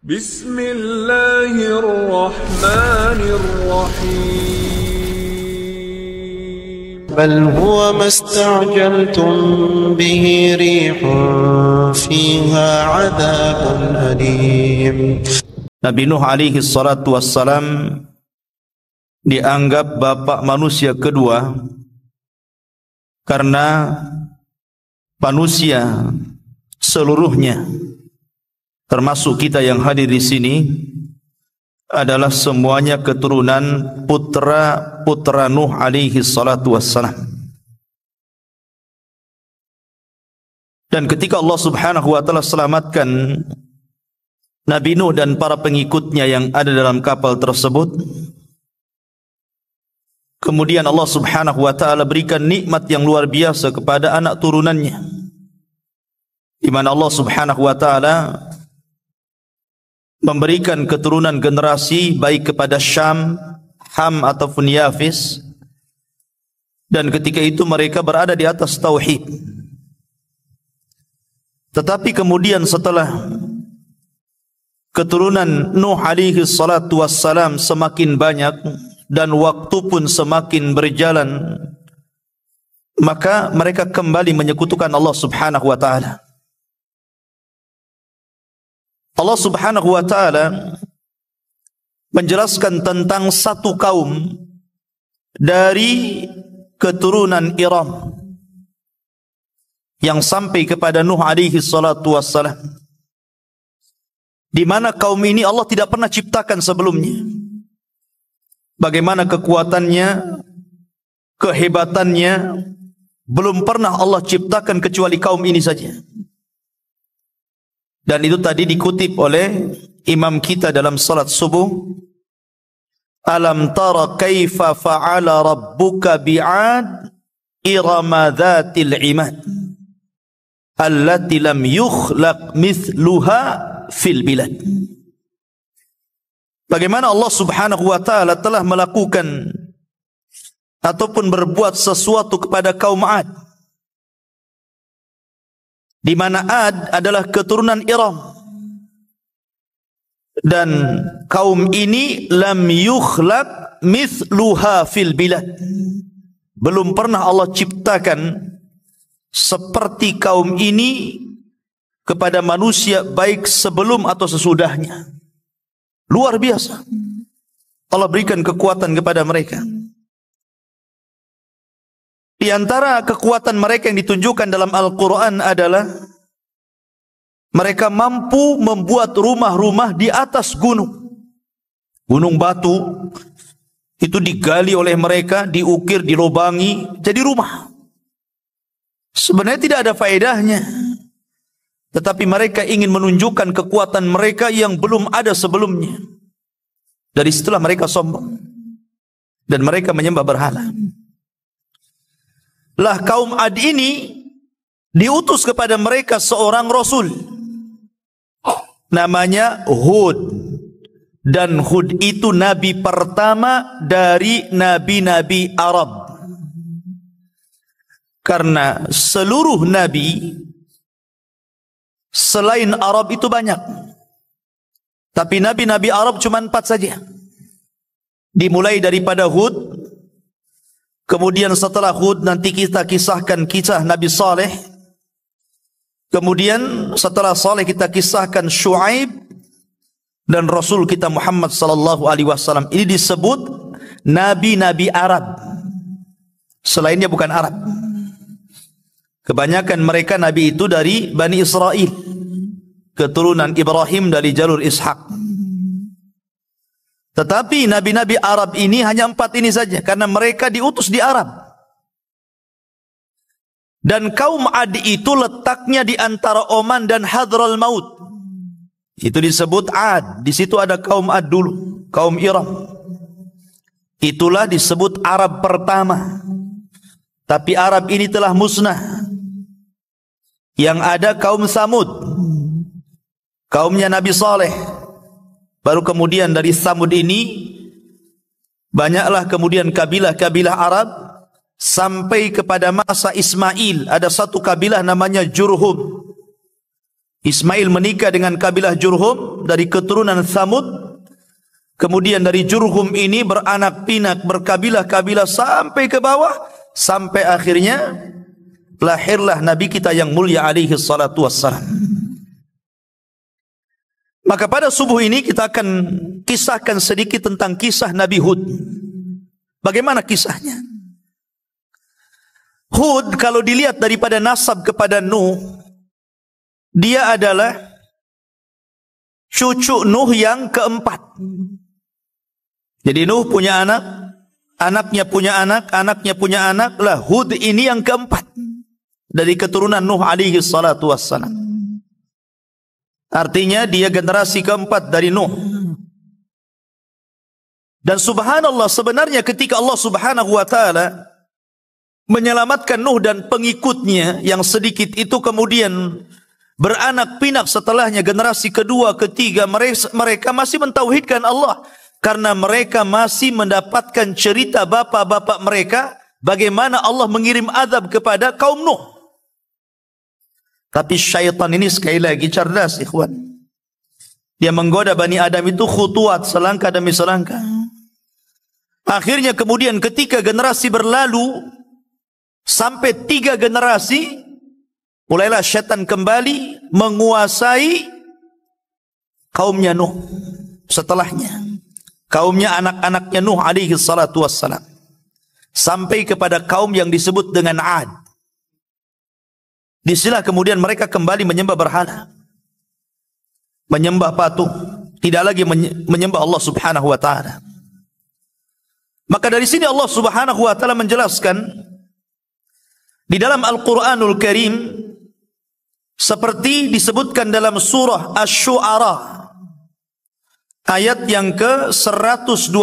بسم الله الرحمن الرحيم بل هو ما استعجلتم به ريح فيها عذاب أليم. Nabi Nuh alaihi salatu wassalam dianggap bapak manusia kedua karena manusia seluruhnya termasuk kita yang hadir di sini adalah semuanya keturunan putra Nuh alaihi salatu wassalam. Dan ketika Allah Subhanahu wa taala selamatkan Nabi Nuh dan para pengikutnya yang ada dalam kapal tersebut, kemudian Allah Subhanahu wa taala berikan nikmat yang luar biasa kepada anak turunannya, di mana Allah Subhanahu wa taala memberikan keturunan generasi baik kepada Syam, Ham ataupun Yafis, dan ketika itu mereka berada di atas tauhid. Tetapi kemudian setelah keturunan Nuh alaihi salatu wassalam semakin banyak dan waktu pun semakin berjalan, maka mereka kembali menyekutukan Allah Subhanahu wa taala. Allah Subhanahu wa taala menjelaskan tentang satu kaum dari keturunan Iram yang sampai kepada Nuh alaihi salatu wassalam, di mana kaum ini Allah tidak pernah ciptakan sebelumnya. Bagaimana kekuatannya, kehebatannya, belum pernah Allah ciptakan kecuali kaum ini saja. Dan itu tadi dikutip oleh imam kita dalam salat subuh. Alam tara kaifa fa'ala rabbuka bi'ad irama dhatil imad allati lam yukhlaq mithluha fil bilad. Bagaimana Allah Subhanahu wa taala telah melakukan ataupun berbuat sesuatu kepada kaum Ad, di mana Ad adalah keturunan Iram, dan kaum ini lam yukhlaq mithluha fil bilad, belum pernah Allah ciptakan seperti kaum ini kepada manusia baik sebelum atau sesudahnya. Luar biasa Allah berikan kekuatan kepada mereka. Di antara kekuatan mereka yang ditunjukkan dalam Al-Quran adalah mereka mampu membuat rumah-rumah di atas gunung. Gunung batu itu digali oleh mereka, diukir, dilobangi, jadi rumah. Sebenarnya tidak ada faedahnya, tetapi mereka ingin menunjukkan kekuatan mereka yang belum ada sebelumnya. Dari setelah mereka sombong dan mereka menyembah berhala. Lah kaum Ad ini diutus kepada mereka seorang rasul namanya Hud, dan Hud itu nabi pertama dari nabi-nabi Arab, karena seluruh nabi selain Arab itu banyak, tapi nabi-nabi Arab cuma 4 saja. Dimulai daripada Hud, kemudian setelah Hud nanti kita kisahkan kisah Nabi Saleh, kemudian setelah Saleh kita kisahkan Syuaib, dan Rasul kita Muhammad sallallahu alaihi wasallam. Ini disebut nabi-nabi Arab. Selainnya bukan Arab. Kebanyakan mereka nabi itu dari Bani Israel, keturunan Ibrahim dari jalur Ishak. Tetapi nabi-nabi Arab ini hanya 4 ini saja, karena mereka diutus di Arab. Dan kaum Ad itu letaknya di antara Oman dan Hadral Maut. Itu disebut Ad. Di situ ada kaum Ad dulu, kaum Iram. Itulah disebut Arab pertama. Tapi Arab ini telah musnah. Yang ada kaum Samud, kaumnya Nabi Saleh. Baru kemudian dari Samud ini banyaklah kemudian kabilah-kabilah Arab sampai kepada masa Ismail. Ada satu kabilah namanya Jurhum. Ismail menikah dengan kabilah Jurhum dari keturunan Thamud. Kemudian dari Jurhum ini beranak pinak, berkabilah-kabilah sampai ke bawah, sampai akhirnya lahirlah Nabi kita yang mulia alaihi salatu wassalam. Maka pada subuh ini kita akan kisahkan sedikit tentang kisah Nabi Hud. Bagaimana kisahnya? Hud kalau dilihat daripada nasab kepada Nuh, dia adalah cucu Nuh yang keempat. Jadi Nuh punya anak, anaknya punya anak, anaknya punya anak, lah Hud ini yang keempat dari keturunan Nuh alaihi salatu wassalam. Artinya dia generasi keempat dari Nuh. Dan subhanallah, sebenarnya ketika Allah subhanahu wa ta'ala menyelamatkan Nuh dan pengikutnya yang sedikit itu kemudian beranak pinak setelahnya generasi kedua, ketiga, mereka masih mentauhidkan Allah. Karena mereka masih mendapatkan cerita bapak-bapak mereka bagaimana Allah mengirim azab kepada kaum Nuh. Tapi syaitan ini sekali lagi cerdas, ikhwan. Dia menggoda Bani Adam itu khutuat, selangkah demi selangkah. Akhirnya kemudian ketika generasi berlalu sampai 3 generasi, mulailah syaitan kembali menguasai kaumnya Nuh. Setelahnya kaumnya anak-anaknya Nuh alaihi salatu wassalam, sampai kepada kaum yang disebut dengan Ad. Disinilah kemudian mereka kembali menyembah berhala, menyembah patung, tidak lagi menyembah Allah subhanahu wa ta'ala. Maka dari sini Allah subhanahu wa ta'ala menjelaskan di dalam Al-Quranul Karim, seperti disebutkan dalam surah Asy-Syu'ara ayat yang ke-123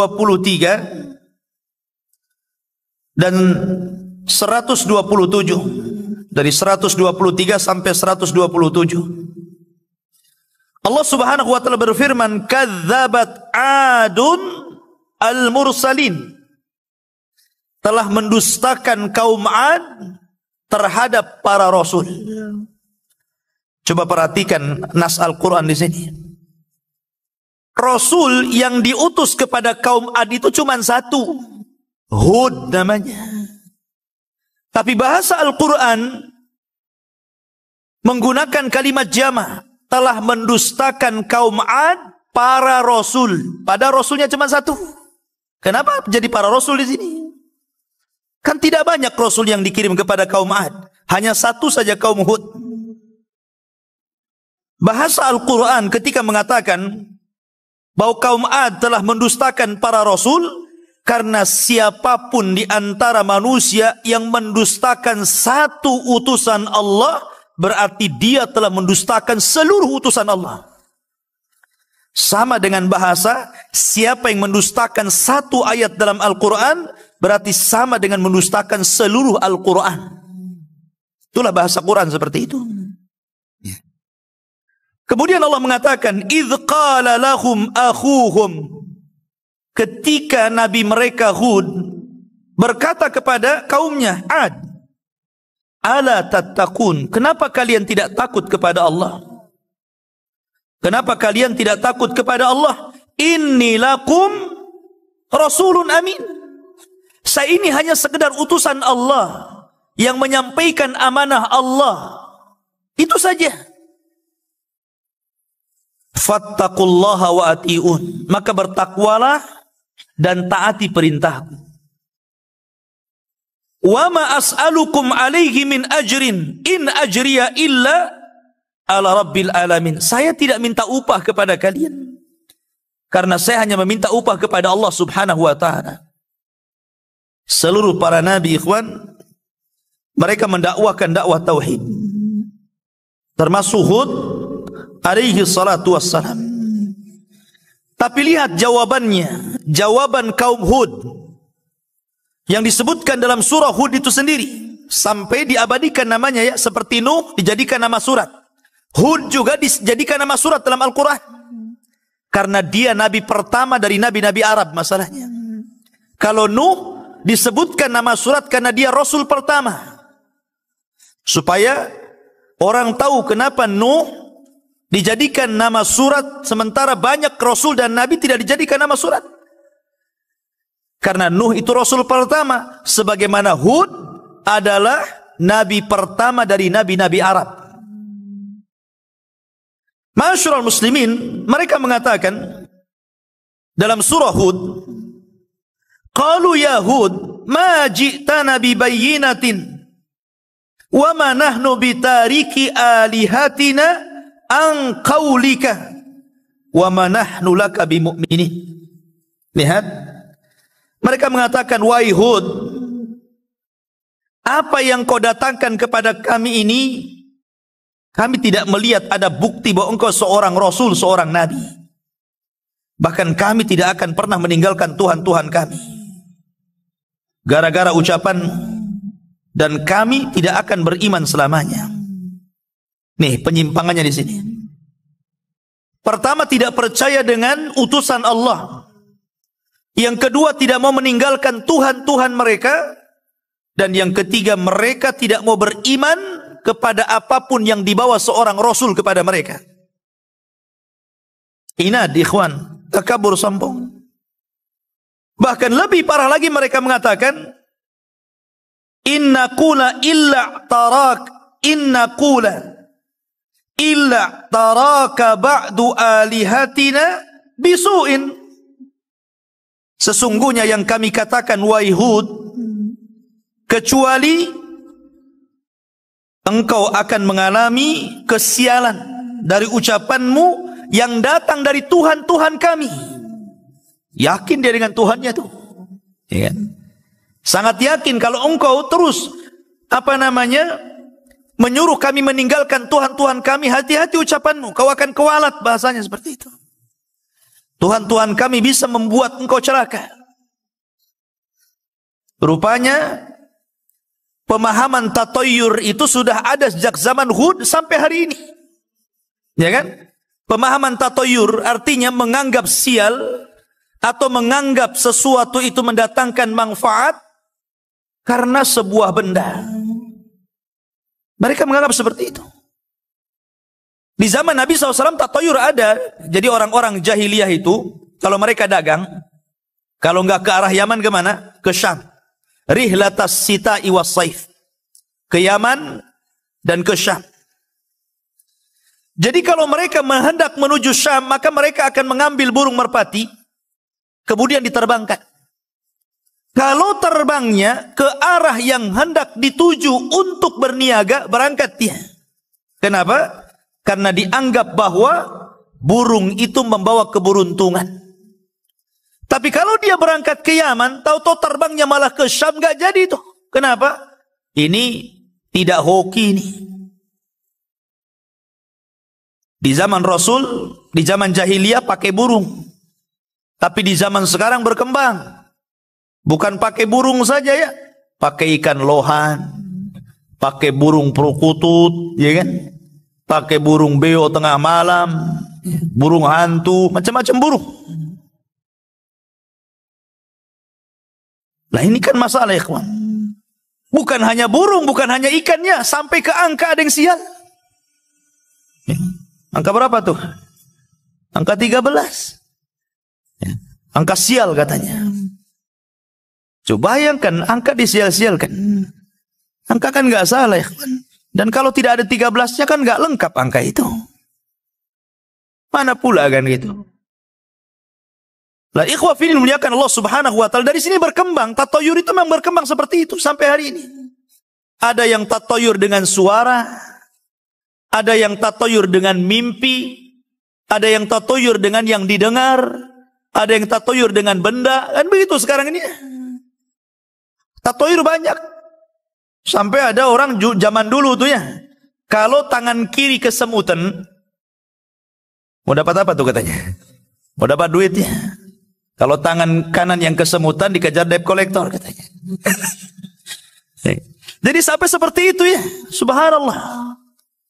dan 127. Dari 123 sampai 127. Allah subhanahu wa ta'ala berfirman, kadzabat adun al-mursalin. Telah mendustakan kaum Ad terhadap para rasul. Coba perhatikan nas Al-Quran di sini. Rasul yang diutus kepada kaum Ad itu cuma satu, Hud namanya. Tapi bahasa Al-Quran menggunakan kalimat jama', telah mendustakan kaum Ad para rasul. Pada rasulnya cuma satu. Kenapa jadi para rasul di sini? Kan tidak banyak rasul yang dikirim kepada kaum Ad, hanya satu saja kaum Hud. Bahasa Al-Quran ketika mengatakan bahwa kaum Ad telah mendustakan para rasul, karena siapapun di antara manusia yang mendustakan satu utusan Allah, berarti dia telah mendustakan seluruh utusan Allah. Sama dengan bahasa, siapa yang mendustakan satu ayat dalam Al-Quran, berarti sama dengan mendustakan seluruh Al-Quran. Itulah bahasa Quran seperti itu. Kemudian Allah mengatakan, idh qala lahum akhuhum. Ketika Nabi mereka Hud berkata kepada kaumnya Ad, ala tattaqun, kenapa kalian tidak takut kepada Allah? Kenapa kalian tidak takut kepada Allah? Inni lakum rasulun amin. Saya ini hanya sekedar utusan Allah yang menyampaikan amanah Allah. Itu saja. Fattaqullaha wa ati'un. Maka bertakwalah dan taati perintahku. Wa ma as'alukum alaihi min ajrin in ajriya illa ala rabbil alamin. Saya tidak minta upah kepada kalian, karena saya hanya meminta upah kepada Allah subhanahu wa ta'ala. Seluruh para nabi, ikhwan, mereka mendakwahkan dakwah tauhid, termasuk Hud alaihi salatu wassalam. Tapi lihat jawabannya, jawaban kaum Hud yang disebutkan dalam surah Hud itu sendiri, sampai diabadikan namanya ya, seperti Nuh dijadikan nama surat, Hud juga dijadikan nama surat dalam Al-Quran, karena dia nabi pertama dari nabi-nabi Arab masalahnya. Kalau Nuh disebutkan nama surat karena dia rasul pertama, supaya orang tahu kenapa Nuh dijadikan nama surat, sementara banyak rasul dan nabi tidak dijadikan nama surat. Karena Nuh itu rasul pertama, sebagaimana Hud adalah nabi pertama dari nabi-nabi Arab. Ma'asyiral muslimin, mereka mengatakan dalam surah Hud, qalu ya Hud ma ji'tana bi bayyinatin wa ma nahnu bitariki alihatina an qaulika wa ma nahnu laka bimu'minin. Lihat, mereka mengatakan, wahai Hud, apa yang kau datangkan kepada kami ini, kami tidak melihat ada bukti bahwa engkau seorang rasul, seorang nabi. Bahkan kami tidak akan pernah meninggalkan Tuhan-Tuhan kami gara-gara ucapan, dan kami tidak akan beriman selamanya. Nih penyimpangannya di sini. Pertama, tidak percaya dengan utusan Allah. Yang kedua, tidak mau meninggalkan Tuhan-Tuhan mereka. Dan yang ketiga, mereka tidak mau beriman kepada apapun yang dibawa seorang rasul kepada mereka. Inad, ikhwan, takabur, sombong. Bahkan lebih parah lagi, mereka mengatakan, inna qula illa taraka ba'du alihatina bisu'in. Sesungguhnya yang kami katakan, wahai Hud, kecuali engkau akan mengalami kesialan dari ucapanmu yang datang dari Tuhan-Tuhan kami. Yakin dia dengan Tuhannya tuh, ya kan? Sangat yakin kalau engkau terus menyuruh kami meninggalkan Tuhan-Tuhan kami, hati-hati ucapanmu, kau akan kewalat, bahasanya seperti itu. Tuhan-Tuhan kami bisa membuat engkau celaka. Rupanya pemahaman tatoyur itu sudah ada sejak zaman Hud sampai hari ini. Ya kan? Pemahaman tatoyur artinya menganggap sial atau menganggap sesuatu itu mendatangkan manfaat karena sebuah benda. Mereka menganggap seperti itu. Di zaman Nabi SAW tatoyur ada. Jadi orang-orang jahiliyah itu, kalau mereka dagang, kalau nggak ke arah Yaman kemana? Ke Syam. Rihlatas sita'i was saif. Ke Yaman dan ke Syam. Jadi kalau mereka hendak menuju Syam, maka mereka akan mengambil burung merpati, kemudian diterbangkan. Kalau terbangnya ke arah yang hendak dituju untuk berniaga, berangkat dia. Kenapa? Karena dianggap bahwa burung itu membawa keberuntungan. Tapi kalau dia berangkat ke Yaman, tahu-tahu terbangnya malah ke Syam, nggak jadi itu. Kenapa? Ini tidak hoki ini. Di zaman Rasul, di zaman jahiliyah pakai burung. Tapi di zaman sekarang berkembang. Bukan pakai burung saja ya. Pakai ikan lohan. Pakai burung perkutut, ya kan? Pakai burung beo tengah malam, burung hantu, macam-macam burung. Lah ini kan masalah, ikhwan. Bukan hanya burung, bukan hanya ikannya, sampai ke angka ada yang sial. Angka berapa tuh? Angka 13. Angka sial katanya. Coba bayangkan angka disial-sialkan. Angka kan nggak salah, ikhwan. Dan kalau tidak ada 13-nya kan nggak lengkap angka itu. Mana pula kan gitu. Lah ikhwah fillah muliakan Allah Subhanahu wa taala, dari sini berkembang tatoyur itu memang berkembang seperti itu sampai hari ini. Ada yang tatoyur dengan suara, ada yang tatoyur dengan mimpi, ada yang tatoyur dengan yang didengar, ada yang tatoyur dengan benda, kan begitu sekarang ini. Tatoyur banyak. Sampai ada orang zaman dulu tuh ya, kalau tangan kiri kesemutan, mau dapat apa tuh katanya? Mau dapat duit ya. Kalau tangan kanan yang kesemutan dikejar debt collector katanya. Jadi sampai seperti itu ya, subhanallah.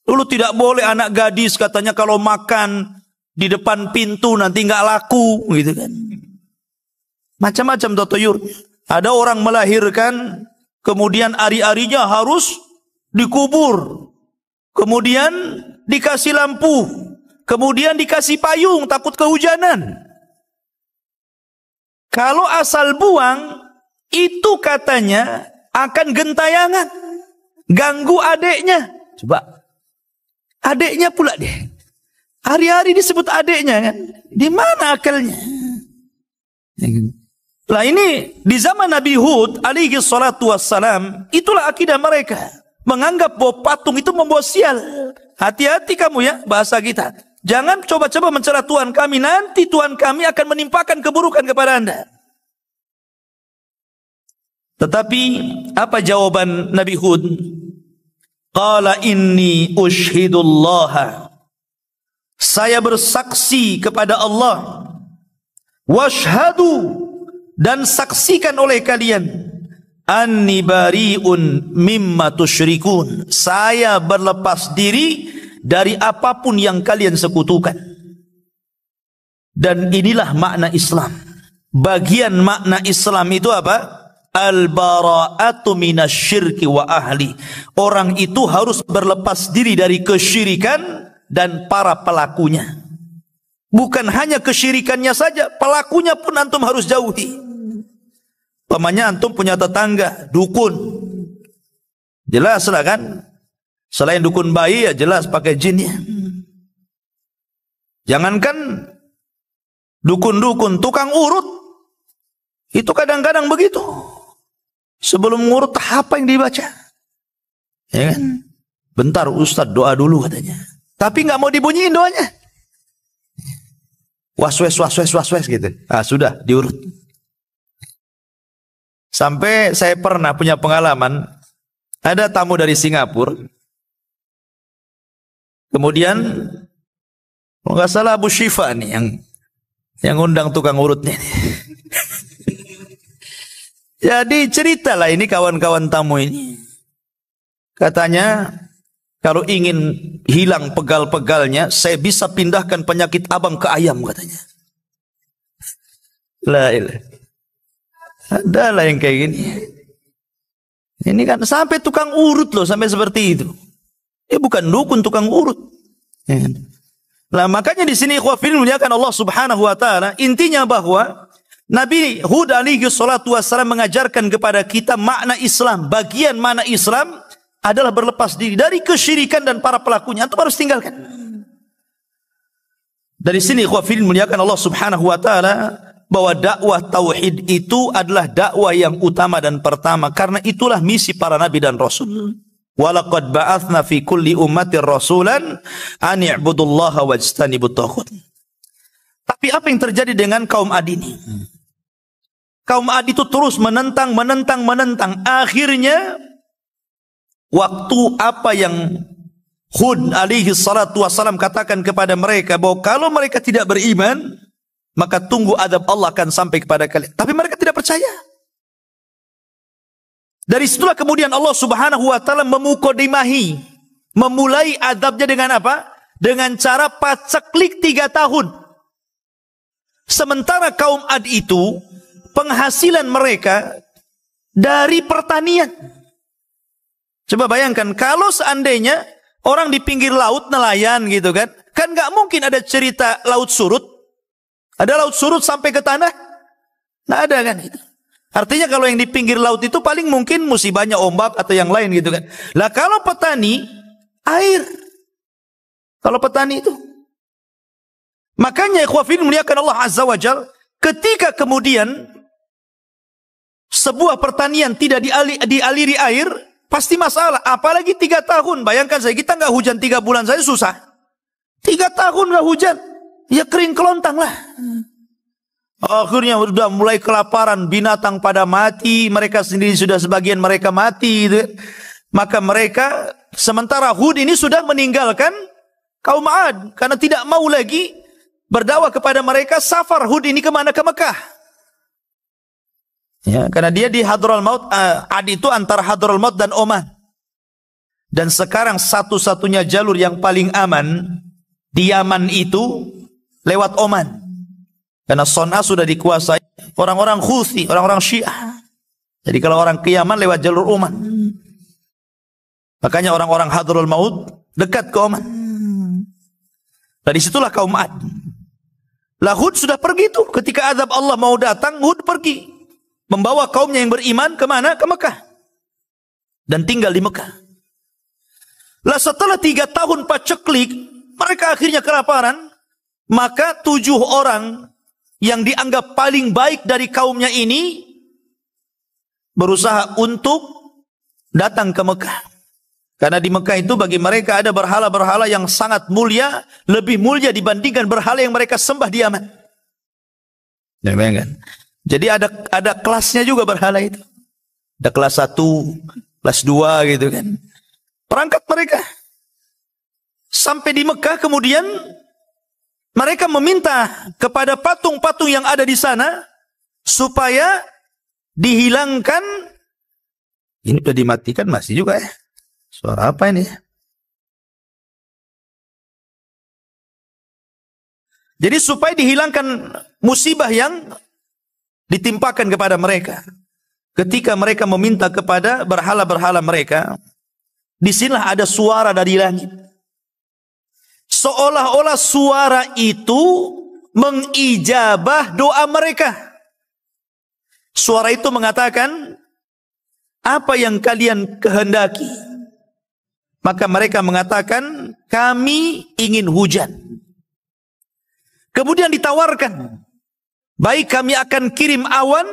Dulu tidak boleh anak gadis katanya kalau makan di depan pintu nanti nggak laku gitu kan. Macam-macam tatoyur. Ada orang melahirkan, kemudian ari-arinya harus dikubur. Kemudian dikasih lampu. kemudian dikasih payung takut kehujanan. Kalau asal buang, itu katanya akan gentayangan, ganggu adeknya. Coba, adeknya pula deh. Hari-hari disebut adeknya kan. Di mana akalnya? Lah ini di zaman Nabi Hud alaihi salatu wassalam, itulah akidah mereka. Menganggap bahwa patung itu membawa sial. Hati-hati kamu ya, bahasa kita. Jangan coba-coba mencela Tuhan kami, nanti Tuhan kami akan menimpakan keburukan kepada Anda. Tetapi apa jawaban Nabi Hud? Qala inni ushhidullaha. Saya bersaksi kepada Allah. Washhadu, dan saksikan oleh kalian. Anni bari'un mimma tusyrikun. Saya berlepas diri dari apapun yang kalian sekutukan. Dan inilah makna Islam. Bagian makna Islam itu apa? Al-bara'atu minasyirki wa ahli. Orang itu harus berlepas diri dari kesyirikan dan para pelakunya. Bukan hanya kesyirikannya saja, pelakunya pun antum harus jauhi. Pamannya antum punya tetangga dukun, jelas lah kan. Selain dukun bayi ya jelas pakai jinnya. Jangankan dukun-dukun, tukang urut itu kadang-kadang begitu. Sebelum ngurut apa yang dibaca? Ya kan? Bentar Ustadz doa dulu katanya. Tapi nggak mau dibunyiin doanya. Was-wes gitu. Ah sudah diurut. Sampai saya pernah punya pengalaman, ada tamu dari Singapura. Kemudian kalau nggak salah Abu Syifa nih yang undang tukang urutnya. Jadi ceritalah ini kawan-kawan tamu ini. Katanya kalau ingin hilang pegal-pegalnya, saya bisa pindahkan penyakit abang ke ayam katanya. La ilah. Adalah yang kayak gini. Ini kan sampai tukang urut loh, sampai seperti itu. Bukan dukun, tukang urut. Nah, makanya di sini ikhwafil muliakan Allah Subhanahu wa taala, intinya bahwa Nabi Hud alaihi salatu wassalam mengajarkan kepada kita makna Islam. Bagian makna Islam adalah berlepas diri dari kesyirikan dan para pelakunya. Itu harus tinggalkan. Dari sini ikhwafil muliakan Allah Subhanahu wa taala, bahwa dakwah tauhid itu adalah dakwah yang utama dan pertama, karena itulah misi para nabi dan rasul. Walaqad ba'atsna fi kulli ummatin rasulan an i'budullaha wajtanibut taghut. Tapi apa yang terjadi dengan kaum Ad ini? Kaum Ad itu terus menentang. Akhirnya waktu apa yang Hud alaihi salatu wassalam katakan kepada mereka, bahwa kalau mereka tidak beriman, maka tunggu adab Allah akan sampai kepada kalian. Tapi mereka tidak percaya. Dari situlah kemudian Allah Subhanahu wa taala memukodimahi, memulai adabnya dengan apa? Dengan cara paceklik 3 tahun. Sementara kaum Ad itu penghasilan mereka dari pertanian. Coba bayangkan kalau seandainya orang di pinggir laut nelayan gitu kan nggak mungkin ada cerita laut surut. Ada laut surut sampai ke tanah? Nggak ada kan itu. Artinya kalau yang di pinggir laut itu paling mungkin musibahnya ombak atau yang lain gitu kan. Lah kalau petani, air. Kalau petani itu. Makanya ikhwafin muliakan Allah Azza wa Jal, ketika kemudian sebuah pertanian tidak dialiri air, pasti masalah. Apalagi 3 tahun. Bayangkan saya, kita nggak hujan 3 bulan saja susah. 3 tahun nggak hujan. Ya kering kelontang lah. Akhirnya sudah mulai kelaparan, binatang pada mati, mereka sendiri sudah sebagian mereka mati. Gitu. Maka mereka, sementara Hud ini sudah meninggalkan kaum Ad, karena tidak mau lagi berdakwah kepada mereka. Safar Hud ini kemana? Ke Mekah. Ya, karena dia di Hadral Maut. Ad itu antara Hadral Maut dan Oman. Dan sekarang satu-satunya jalur yang paling aman di Yaman itu lewat Oman. Karena Son'a sudah dikuasai orang-orang Houthi, orang-orang Syiah. Jadi kalau orang ke Yaman lewat jalur Oman. Makanya orang-orang Hadrul Maut dekat ke Oman. Dan disitulah kaum Ad. Lah Hud sudah pergi tuh. Ketika azab Allah mau datang, Hud pergi. Membawa kaumnya yang beriman kemana? Ke Mekah. Dan tinggal di Mekah. Lah setelah 3 tahun paceklik, mereka akhirnya kelaparan. Maka 7 orang yang dianggap paling baik dari kaumnya ini berusaha untuk datang ke Mekah. Karena di Mekah itu bagi mereka ada berhala-berhala yang sangat mulia, lebih mulia dibandingkan berhala yang mereka sembah di Yaman. Ya, bayangkan. Jadi ada kelasnya juga berhala itu. Ada kelas 1, kelas 2 gitu kan. Perangkat mereka. Sampai di Mekah kemudian mereka meminta kepada patung-patung yang ada di sana supaya dihilangkan. Ini sudah dimatikan masih juga ya. Suara apa ini? Jadi supaya dihilangkan musibah yang ditimpakan kepada mereka. Ketika mereka meminta kepada berhala-berhala mereka, disinilah ada suara dari langit. Seolah-olah suara itu mengijabah doa mereka. Suara itu mengatakan, apa yang kalian kehendaki? Maka mereka mengatakan, kami ingin hujan. Kemudian ditawarkan, baik kami akan kirim awan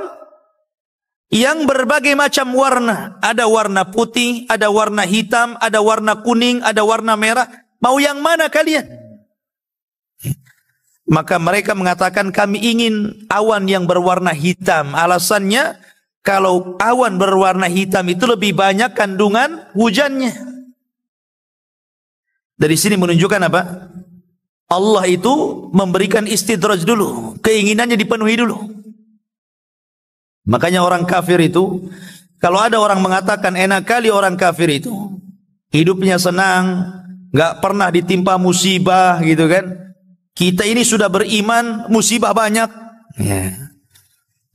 yang berbagai macam warna. Ada warna putih, ada warna hitam, ada warna kuning, ada warna merah. Mau yang mana kalian? Maka mereka mengatakan kami ingin awan yang berwarna hitam. Alasannya kalau awan berwarna hitam itu lebih banyak kandungan hujannya. Dari sini menunjukkan apa? Allah itu memberikan istidraj dulu. Keinginannya dipenuhi dulu. Makanya orang kafir itu, kalau ada orang mengatakan enak kali orang kafir itu, hidupnya senang, nggak pernah ditimpa musibah gitu kan. Kita ini sudah beriman, musibah banyak. Ya.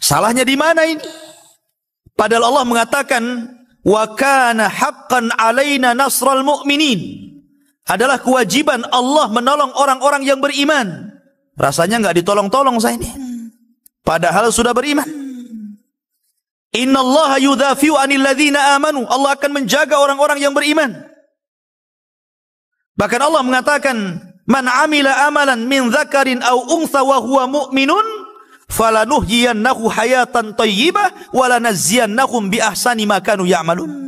Salahnya di mana ini? Padahal Allah mengatakan, wa kana haqqan alaina nasral mu'minin. Adalah kewajiban Allah menolong orang-orang yang beriman. Rasanya nggak ditolong-tolong saya ini. Padahal sudah beriman. Innallaha yudhafi'u 'anil ladzina amanu. Allah akan menjaga orang-orang yang beriman. Bahkan Allah mengatakan, man amila amalan min dzakarin aw untha wa huwa mu'minun falanuhyiyannahu hayatan thayyibah wa lanajziyannahum bi ahsani ma kanu ya'malun.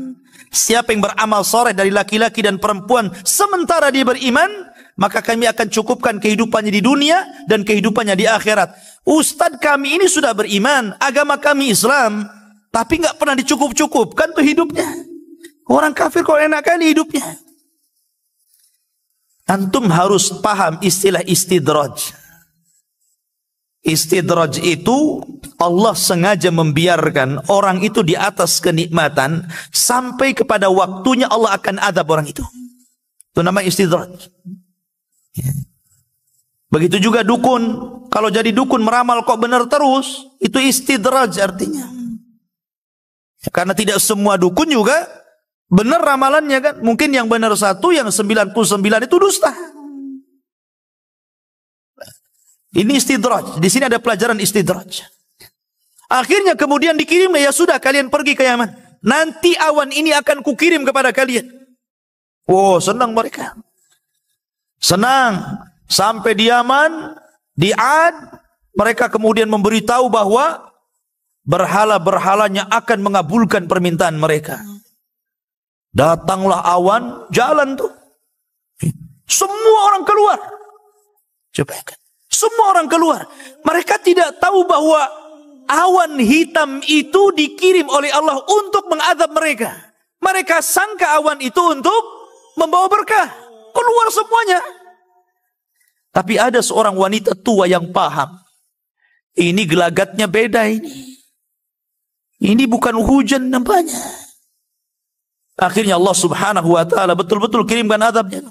Siapa yang beramal saleh dari laki-laki dan perempuan sementara dia beriman, maka kami akan cukupkan kehidupannya di dunia dan kehidupannya di akhirat. Ustadz kami ini sudah beriman, agama kami Islam, tapi nggak pernah dicukup-cukupkan tuh hidupnya. Orang kafir kok enak kali hidupnya. Antum harus paham istilah istidraj. Istidraj itu Allah sengaja membiarkan orang itu di atas kenikmatan sampai kepada waktunya Allah akan azab orang itu. Itu nama istidraj. Begitu juga dukun. Kalau jadi dukun meramal kok benar terus, itu istidraj artinya. Karena tidak semua dukun juga benar ramalannya kan. Mungkin yang benar 1, yang 99 itu dusta. Ini istidraj. Di sini ada pelajaran istidraj. Akhirnya kemudian dikirimnya, ya sudah kalian pergi ke Yaman. Nanti awan ini akan kukirim kepada kalian. Oh, senang mereka. Senang. Sampai di Yaman, di Ad, mereka kemudian memberitahu bahwa berhala-berhalanya akan mengabulkan permintaan mereka. Datanglah awan, jalan tuh. Semua orang keluar. Coba kan. Semua orang keluar. Mereka tidak tahu bahwa awan hitam itu dikirim oleh Allah untuk mengadab mereka. Mereka sangka awan itu untuk membawa berkah. Keluar semuanya. Tapi ada seorang wanita tua yang paham. Ini gelagatnya beda ini. Ini bukan hujan nampaknya. Akhirnya Allah subhanahu wa ta'ala betul-betul kirimkan adabnya.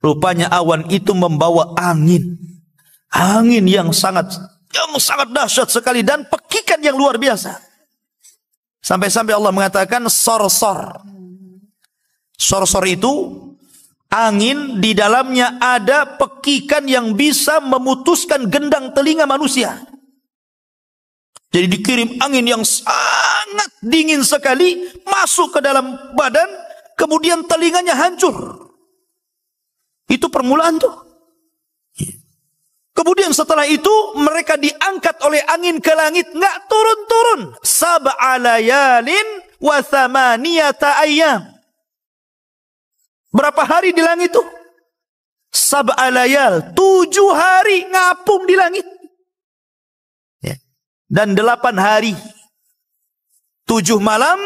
Rupanya awan itu membawa angin. Angin yang sangat dahsyat sekali dan pekikan yang luar biasa. Sampai-sampai Allah mengatakan sorsor. Sorsor itu Angin di dalamnya ada pekikan yang bisa memutuskan gendang telinga manusia. Jadi dikirim angin yang sangat dingin sekali masuk ke dalam badan, kemudian telinganya hancur. Itu permulaan tuh. Kemudian setelah itu mereka diangkat oleh angin ke langit, nggak turun-turun. Sab'a layalin wa thamaniyata ayyam. Berapa hari di langit itu? Sab'a layal, 7 hari ngapung di langit. Ya. Dan 8 hari. 7 malam,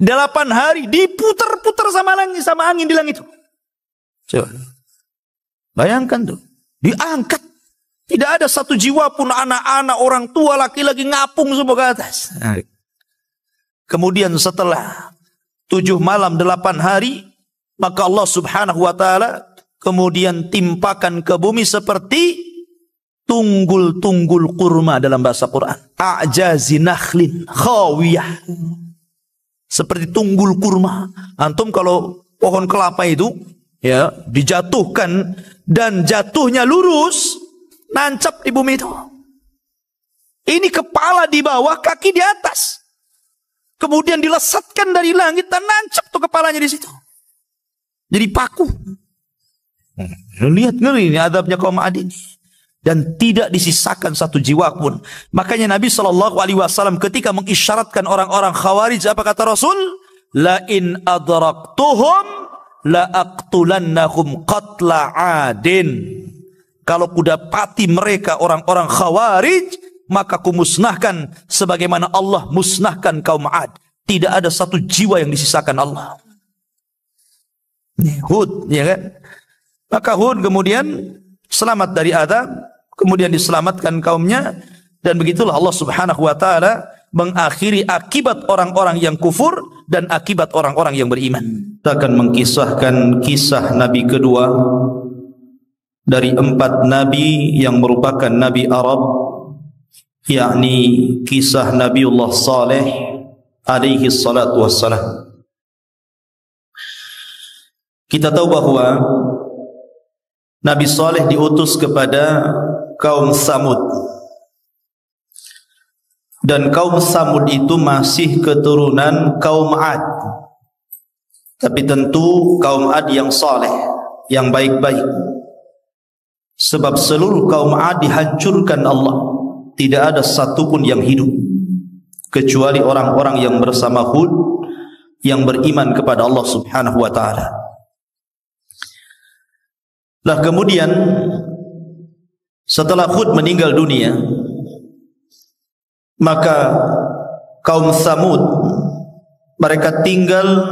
8 hari diputar-putar sama angin di langit. Coba. Bayangkan tuh, diangkat. Tidak ada satu jiwa pun, anak-anak, orang tua, laki-laki ngapung semua ke atas. Kemudian setelah 7 malam 8 hari, maka Allah subhanahu wa ta'ala kemudian timpakan ke bumi seperti tunggul-tunggul kurma dalam bahasa Quran. A'jazi nakhlin khawiyah. Seperti tunggul kurma. Antum kalau pohon kelapa itu ya dijatuhkan dan jatuhnya lurus, nancap di bumi itu. Ini kepala di bawah, kaki di atas. Kemudian dilesatkan dari langit dan nancap tuh kepalanya di situ. Jadi paku. Lihat ngeri ini adabnya kaum Ad ini. Dan tidak disisakan satu jiwa pun. Makanya Nabi SAW ketika mengisyaratkan orang-orang Khawarij, apa kata Rasul? La in adraktuhum la aqtulannahum qatla adin. Kalau kudapati mereka orang-orang Khawarij, maka kumusnahkan sebagaimana Allah musnahkan kaum Ad. Tidak ada satu jiwa yang disisakan Allah. Hud, ya kan? Maka Hud kemudian selamat dari adab, kemudian diselamatkan kaumnya, dan begitulah Allah Subhanahu wa taala mengakhiri akibat orang-orang yang kufur dan akibat orang-orang yang beriman. Kita akan mengisahkan kisah nabi kedua dari 4 nabi yang merupakan nabi Arab, yakni kisah Nabiullah Saleh alaihi salatu wassalam. Kita tahu bahwa Nabi Saleh diutus kepada kaum Samud. Dan kaum Samud itu masih keturunan kaum Ad. Tapi tentu kaum Ad yang saleh, yang baik-baik. Sebab seluruh kaum Ad dihancurkan Allah. Tidak ada satupun yang hidup kecuali orang-orang yang bersama Hud, yang beriman kepada Allah Subhanahu wa taala. Lah kemudian setelah Hud meninggal dunia, maka kaum Samud mereka tinggal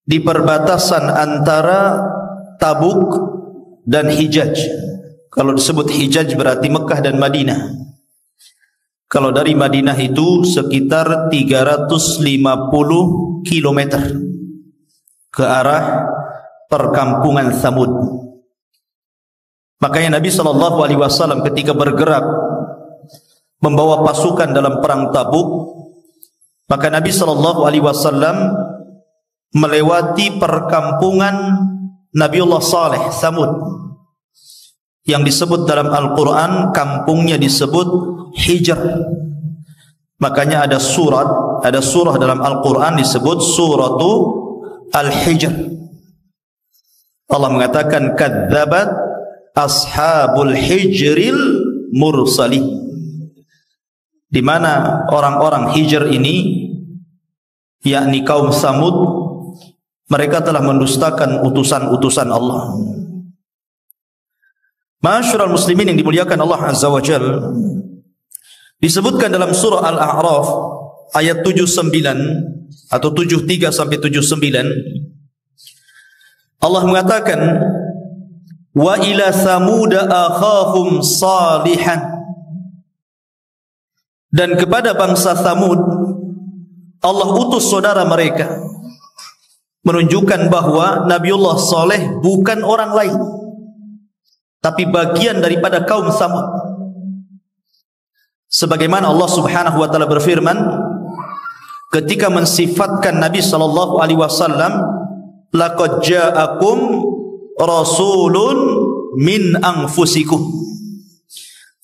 di perbatasan antara Tabuk dan Hijaz. Kalau disebut Hijaz berarti Mekah dan Madinah. Kalau dari Madinah itu sekitar 350 km ke arah perkampungan Samud. Makanya Nabi SAW ketika bergerak membawa pasukan dalam perang Tabuk, maka Nabi SAW melewati perkampungan Nabiullah Saleh Samud, yang disebut dalam Al-Quran kampungnya disebut Hijr. Makanya ada surah dalam Al-Quran disebut suratu Al-Hijr. Allah mengatakan kadzabat ashabul hijril mursali, di mana orang-orang Hijr ini, yakni kaum Samud, mereka telah mendustakan utusan-utusan Allah. Ma'asyiral muslimin yang dimuliakan Allah Azza wa Jalla, disebutkan dalam surah Al-A'raf ayat 79 atau 73 sampai 79, Allah mengatakan wa ila samuda akhahum salihan, dan kepada bangsa Samud Allah utus saudara mereka, menunjukkan bahwa Nabiullah Saleh bukan orang lain tapi bagian daripada kaum Samud. Sebagaimana Allah Subhanahu wa taala berfirman ketika mensifatkan Nabi sallallahu alaihi wasallam laqad ja'akum rasulun min anfusikum.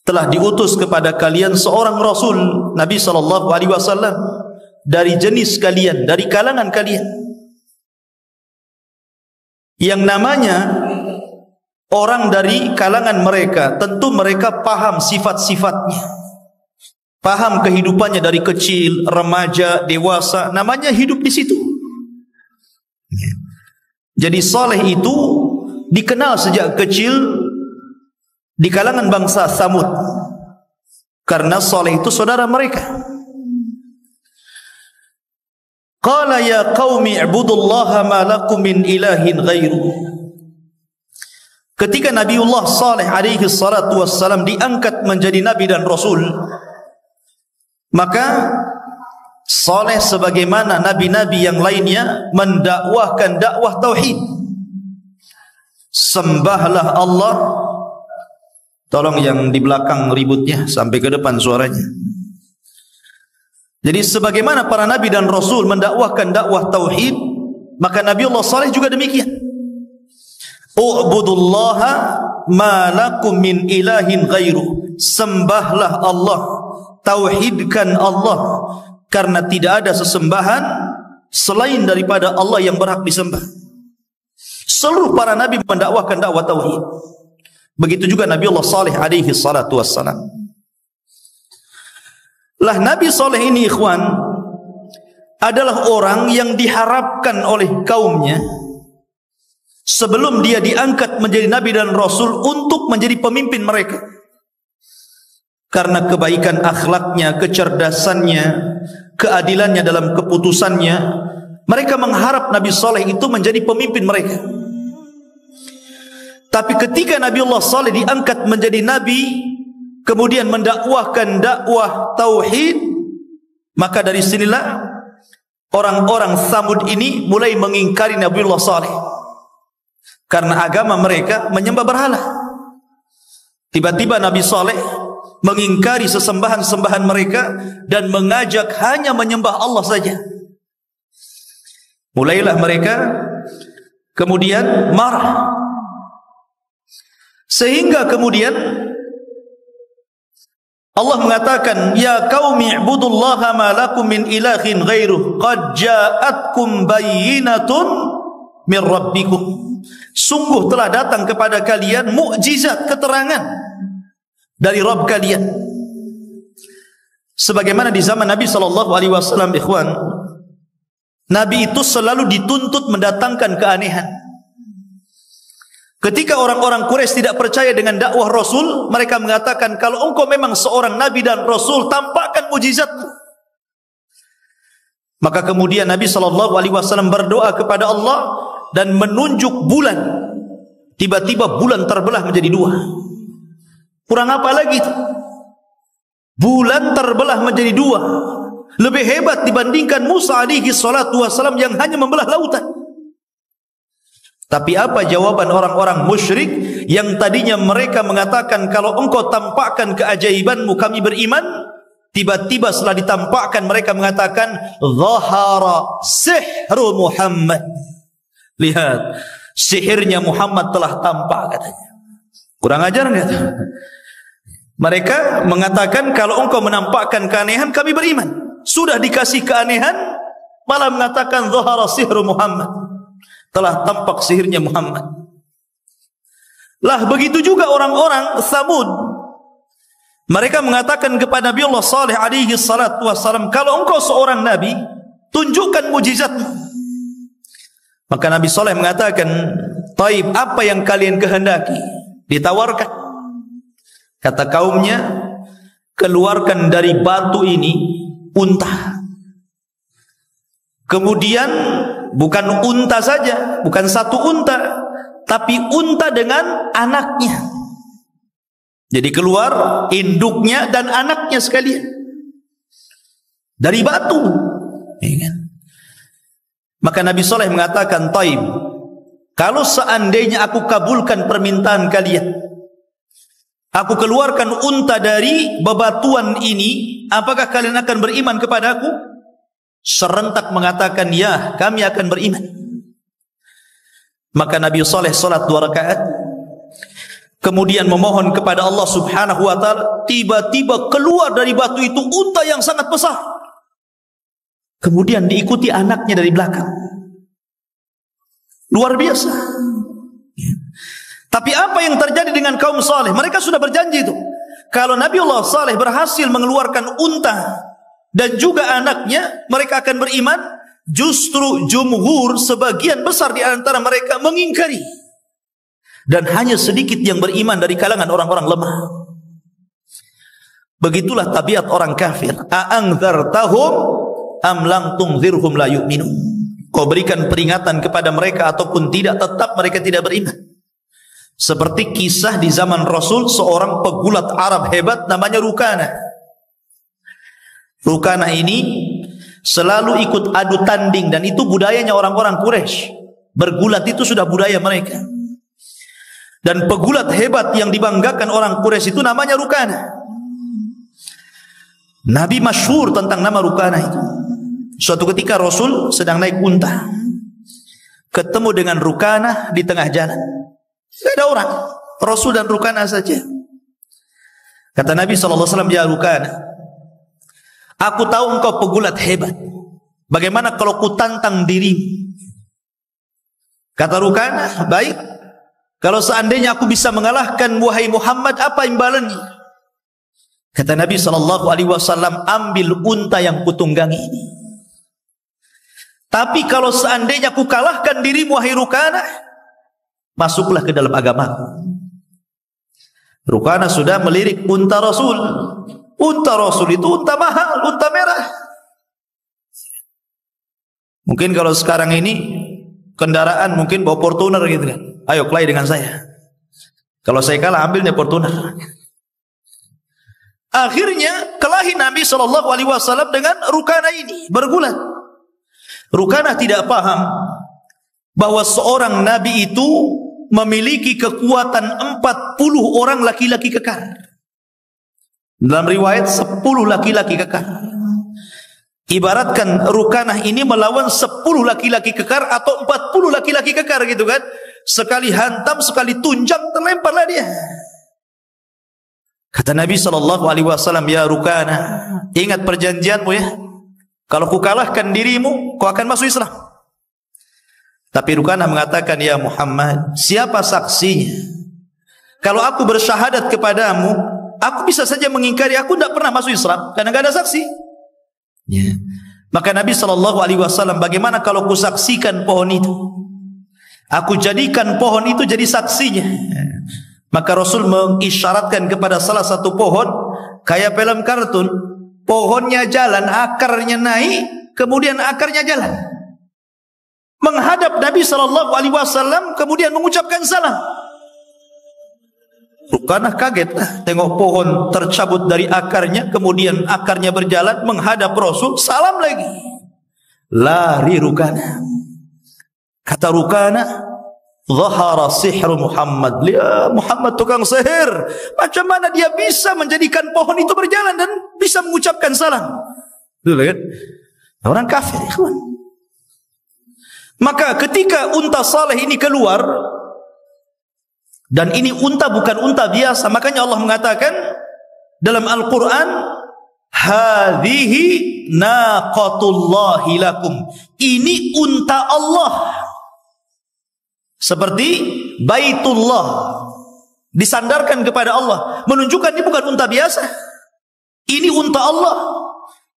Telah diutus kepada kalian seorang rasul, Nabi SAW, dari jenis kalian, dari kalangan kalian, yang namanya orang dari kalangan mereka. Tentu mereka paham sifat-sifatnya, paham kehidupannya dari kecil, remaja, dewasa, namanya hidup di situ. Jadi Saleh itu dikenal sejak kecil di kalangan bangsa Samud, karena Saleh itu saudara mereka. Qala ya qaumi ibudullaha ma lakum min ilahin ghairu. Ketika Nabiullah Saleh alaihi salatu wassalam diangkat menjadi nabi dan rasul, maka Saleh sebagaimana nabi-nabi yang lainnya mendakwahkan dakwah tauhid. Sembahlah Allah. Tolong yang di belakang ributnya sampai ke depan suaranya. Jadi sebagaimana para nabi dan rasul mendakwahkan dakwah tauhid, maka Nabiullah Saleh juga demikian. U'budullaha ma lakum min ilahin ghairu. Sembahlah Allah, tauhidkan Allah, karena tidak ada sesembahan selain daripada Allah yang berhak disembah. Seluruh para nabi mendakwahkan dakwah tauhid. Begitu juga Nabiullah Saleh alaihi salatu wassalam. Lah Nabi Saleh ini ikhwan adalah orang yang diharapkan oleh kaumnya sebelum dia diangkat menjadi nabi dan rasul untuk menjadi pemimpin mereka. Karena kebaikan akhlaknya, kecerdasannya, keadilannya dalam keputusannya, mereka mengharap Nabi Saleh itu menjadi pemimpin mereka. Tapi ketika Nabiullah Saleh diangkat menjadi nabi, kemudian mendakwahkan dakwah tauhid, maka dari sinilah orang-orang Samud ini mulai mengingkari Nabiullah Saleh, karena agama mereka menyembah berhala. Tiba-tiba Nabi Saleh mengingkari sesembahan-sembahan mereka dan mengajak hanya menyembah Allah saja. Mulailah mereka kemudian marah, sehingga kemudian Allah mengatakan, ya qaumi ibudullaha ma lakum min ilahin ghairuh qad ja'atkum bayyinatun min rabbikum. Sungguh telah datang kepada kalian mukjizat, keterangan dari Rabb kalian. Sebagaimana di zaman Nabi SAW, ikhwan, Nabi itu selalu dituntut mendatangkan keanehan. Ketika orang-orang Quraisy tidak percaya dengan dakwah Rasul, mereka mengatakan, kalau engkau memang seorang nabi dan rasul, tampakkan mujizatmu. Maka kemudian Nabi SAW berdoa kepada Allah dan menunjuk bulan. Tiba-tiba bulan terbelah menjadi dua. Kurang apa lagi itu? Bulan terbelah menjadi dua. Lebih hebat dibandingkan Musa alaihi salatu wassalam yang hanya membelah lautan. Tapi apa jawaban orang-orang musyrik yang tadinya mereka mengatakan, kalau engkau tampakkan keajaibanmu kami beriman. Tiba-tiba setelah ditampakkan mereka mengatakan, zahara sihru Muhammad. Lihat, sihirnya Muhammad telah tampak, katanya. Kurang ajar enggak? Mereka mengatakan, kalau engkau menampakkan keanehan kami beriman. Sudah dikasih keanehan malah mengatakan zahara sihru Muhammad, telah tampak sihirnya Muhammad. Lah begitu juga orang-orang Samud. Mereka mengatakan kepada Nabiullah Saleh alaihi salatu wassalam, kalau engkau seorang nabi, tunjukkan mujizatmu. Maka Nabi Saleh mengatakan, taib, apa yang kalian kehendaki? Ditawarkan. Kata kaumnya, keluarkan dari batu ini unta. Kemudian bukan unta saja, bukan satu unta, tapi unta dengan anaknya. Jadi keluar induknya dan anaknya sekalian dari batu. Maka Nabi Saleh mengatakan, taib, kalau seandainya aku kabulkan permintaan kalian, aku keluarkan unta dari bebatuan ini, apakah kalian akan beriman kepada aku? Serentak mengatakan, ya, kami akan beriman. Maka Nabi Saleh salat 2 rakaat, kemudian memohon kepada Allah Subhanahu wa taala. Tiba-tiba keluar dari batu itu unta yang sangat besar. Kemudian diikuti anaknya dari belakang. Luar biasa. Tapi apa yang terjadi dengan kaum Saleh? Mereka sudah berjanji itu. Kalau Nabiullah Saleh berhasil mengeluarkan unta dan juga anaknya, mereka akan beriman. Justru jumhur, sebagian besar di antara mereka mengingkari. Dan hanya sedikit yang beriman dari kalangan orang-orang lemah. Begitulah tabiat orang kafir. A'angzartahum am lam tunzirhum la yu'minun. Kau berikan peringatan kepada mereka ataupun tidak, tetap mereka tidak beriman. Seperti kisah di zaman Rasul, seorang pegulat Arab hebat namanya Rukana. Rukana ini selalu ikut adu tanding, dan itu budayanya orang-orang Quraisy. Bergulat itu sudah budaya mereka. Dan pegulat hebat yang dibanggakan orang Quraisy itu namanya Rukana. Nabi masyhur tentang nama Rukana itu. Suatu ketika Rasul sedang naik unta, ketemu dengan Rukana di tengah jalan. Tidak ada orang, Rasul dan Rukana saja. Kata Nabi SAW, ya Rukana, aku tahu engkau pegulat hebat. Bagaimana kalau ku tantang dirimu? Kata Rukana, baik. Kalau seandainya aku bisa mengalahkan wahai Muhammad, apa imbalannya? Kata Nabi SAW, ambil unta yang kutunggangi ini. Tapi kalau seandainya aku kalahkan dirimu wahai Rukana, masuklah ke dalam agamaku. Rukana sudah melirik unta Rasul. Unta Rasul itu unta mahal, unta merah. Mungkin kalau sekarang ini kendaraan mungkin bawa Fortuner gitu kan. Ayo kelahi dengan saya. Kalau saya kalah, ambilnya Fortuner. Akhirnya kelahi Nabi SAW dengan Rukana ini, bergulat. Rukana tidak paham bahwa seorang Nabi itu memiliki kekuatan 40 orang laki-laki kekar. Dalam riwayat 10 laki-laki kekar. Ibaratkan Rukanah ini melawan 10 laki-laki kekar atau 40 laki-laki kekar gitu kan. Sekali hantam, sekali tunjang, terlemparlah dia. Kata Nabi SAW, ya Rukanah, ingat perjanjianmu ya. Kalau ku kalahkan dirimu, kau akan masuk Islam. Tapi Rukanah mengatakan, ya Muhammad, siapa saksinya? Kalau aku bersyahadat kepadamu, aku bisa saja mengingkari, aku tidak pernah masuk Islam karena tidak ada saksi. Ya. Maka Nabi SAW, bagaimana kalau ku saksikan pohon itu? Aku jadikan pohon itu jadi saksinya. Maka Rasul mengisyaratkan kepada salah satu pohon, kayak film kartun, pohonnya jalan, akarnya naik, kemudian akarnya jalan, menghadap Nabi SAW, kemudian mengucapkan salam. Rukanah kaget, tengok pohon tercabut dari akarnya, kemudian akarnya berjalan, menghadap Rasul, salam lagi. Lari Rukanah. Kata Rukanah, zahara sihru Muhammad. Dia Muhammad tukang sihir. Macam mana dia bisa menjadikan pohon itu berjalan dan bisa mengucapkan salam? Betul kan? Orang kafir, ikhwan. Maka ketika unta Saleh ini keluar, dan ini unta bukan unta biasa, makanya Allah mengatakan dalam Al-Quran, hadhihi naqatullahi lakum. Ini unta Allah. Seperti Baitullah, disandarkan kepada Allah, menunjukkan ini bukan unta biasa. Ini unta Allah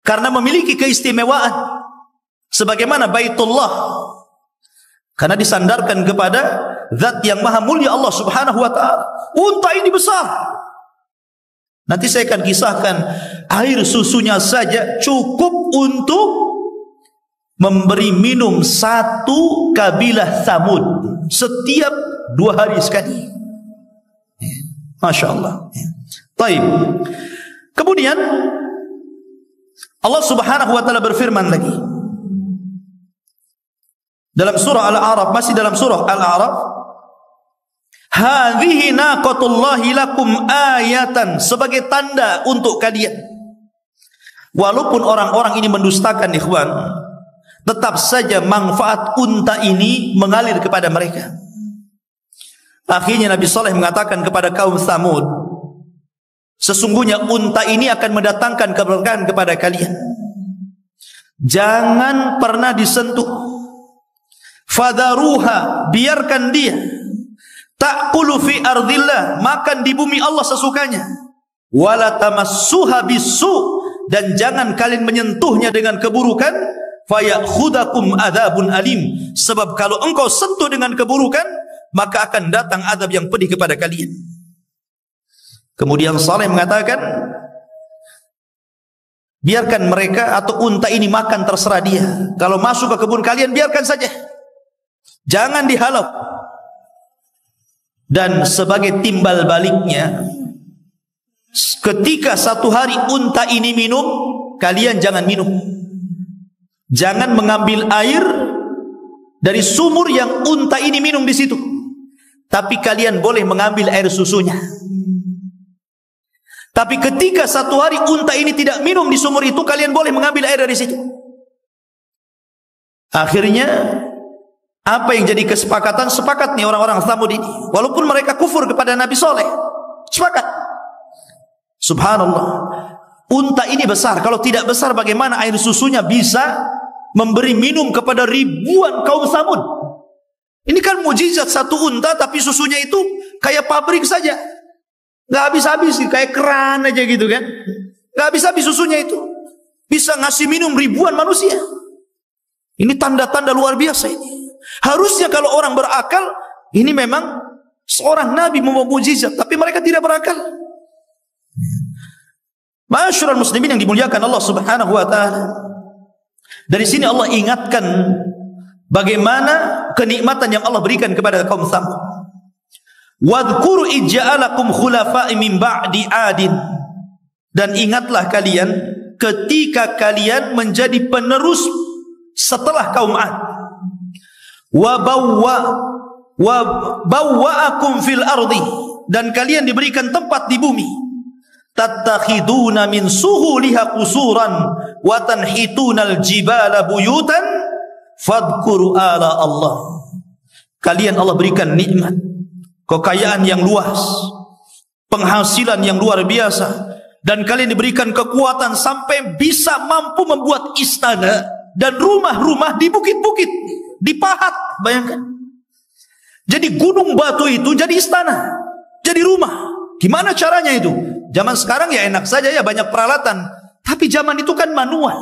karena memiliki keistimewaan sebagaimana Baitullah, karena disandarkan kepada zat yang maha mulia Allah Subhanahu wa ta'ala. Unta ini besar. Nanti saya akan kisahkan, air susunya saja cukup untuk memberi minum satu kabilah Tsamud setiap 2 hari sekali. Masya Allah. Baik. Kemudian Allah Subhanahu wa ta'ala berfirman lagi dalam surah Al-A'raf, masih dalam surah Al-A'raf, hadhihi naqatullahi lakum ayatan, sebagai tanda untuk kalian. Walaupun orang-orang ini mendustakan, ikhwan, tetap saja manfaat unta ini mengalir kepada mereka. Akhirnya Nabi Saleh mengatakan kepada kaum Tsamud, sesungguhnya unta ini akan mendatangkan keberkahan kepada kalian. Jangan pernah disentuh. Fadaruha, biarkan dia. Ta'kulu fi ardillah, makan di bumi Allah sesukanya. Wala tamassuha bisu, dan jangan kalian menyentuhnya dengan keburukan. Fayakhudakum adzabun alim, sebab kalau engkau sentuh dengan keburukan, maka akan datang azab yang pedih kepada kalian. Kemudian Saleh mengatakan, biarkan mereka atau unta ini makan, terserah dia. Kalau masuk ke kebun kalian, biarkan saja, jangan dihalau. Dan sebagai timbal baliknya, ketika satu hari unta ini minum, kalian jangan minum. Jangan mengambil air dari sumur yang unta ini minum di situ. Tapi kalian boleh mengambil air susunya. Tapi ketika satu hari unta ini tidak minum di sumur itu, kalian boleh mengambil air dari situ. Akhirnya apa yang jadi kesepakatan? Sepakat nih orang-orang Tsamud ini, walaupun mereka kufur kepada Nabi Saleh, sepakat. Subhanallah, unta ini besar. Kalau tidak besar, bagaimana air susunya bisa memberi minum kepada ribuan kaum Tsamud? Ini kan mujizat satu unta, tapi susunya itu kayak pabrik saja. Nggak habis-habis, kayak keran aja gitu kan. Nggak habis-habis susunya itu. Bisa ngasih minum ribuan manusia. Ini tanda-tanda luar biasa ini. Harusnya kalau orang berakal, ini memang seorang nabi membawa mujizat, tapi mereka tidak berakal. Ma'asyiral muslimin yang dimuliakan Allah Subhanahu wa taala. Dari sini Allah ingatkan bagaimana kenikmatan yang Allah berikan kepada kaum Tsamud. Wadhkuru ij'alakum khulafa'i min ba'di 'adin. Dan ingatlah kalian ketika kalian menjadi penerus setelah kaum 'Ad. Wa bawwa'akum fil ardi, dan kalian diberikan tempat di bumi. Tattakhiduna min suhuliha qusuran wa tanhitunal jibala buyutan fadhkuru ala Allah. Kalian Allah berikan nikmat, kekayaan yang luas, penghasilan yang luar biasa, dan kalian diberikan kekuatan sampai bisa mampu membuat istana dan rumah-rumah di bukit-bukit, di pahat. Bayangkan, jadi gunung batu itu jadi istana, jadi rumah. Gimana caranya itu? Zaman sekarang ya enak saja ya, banyak peralatan. Tapi zaman itu kan manual.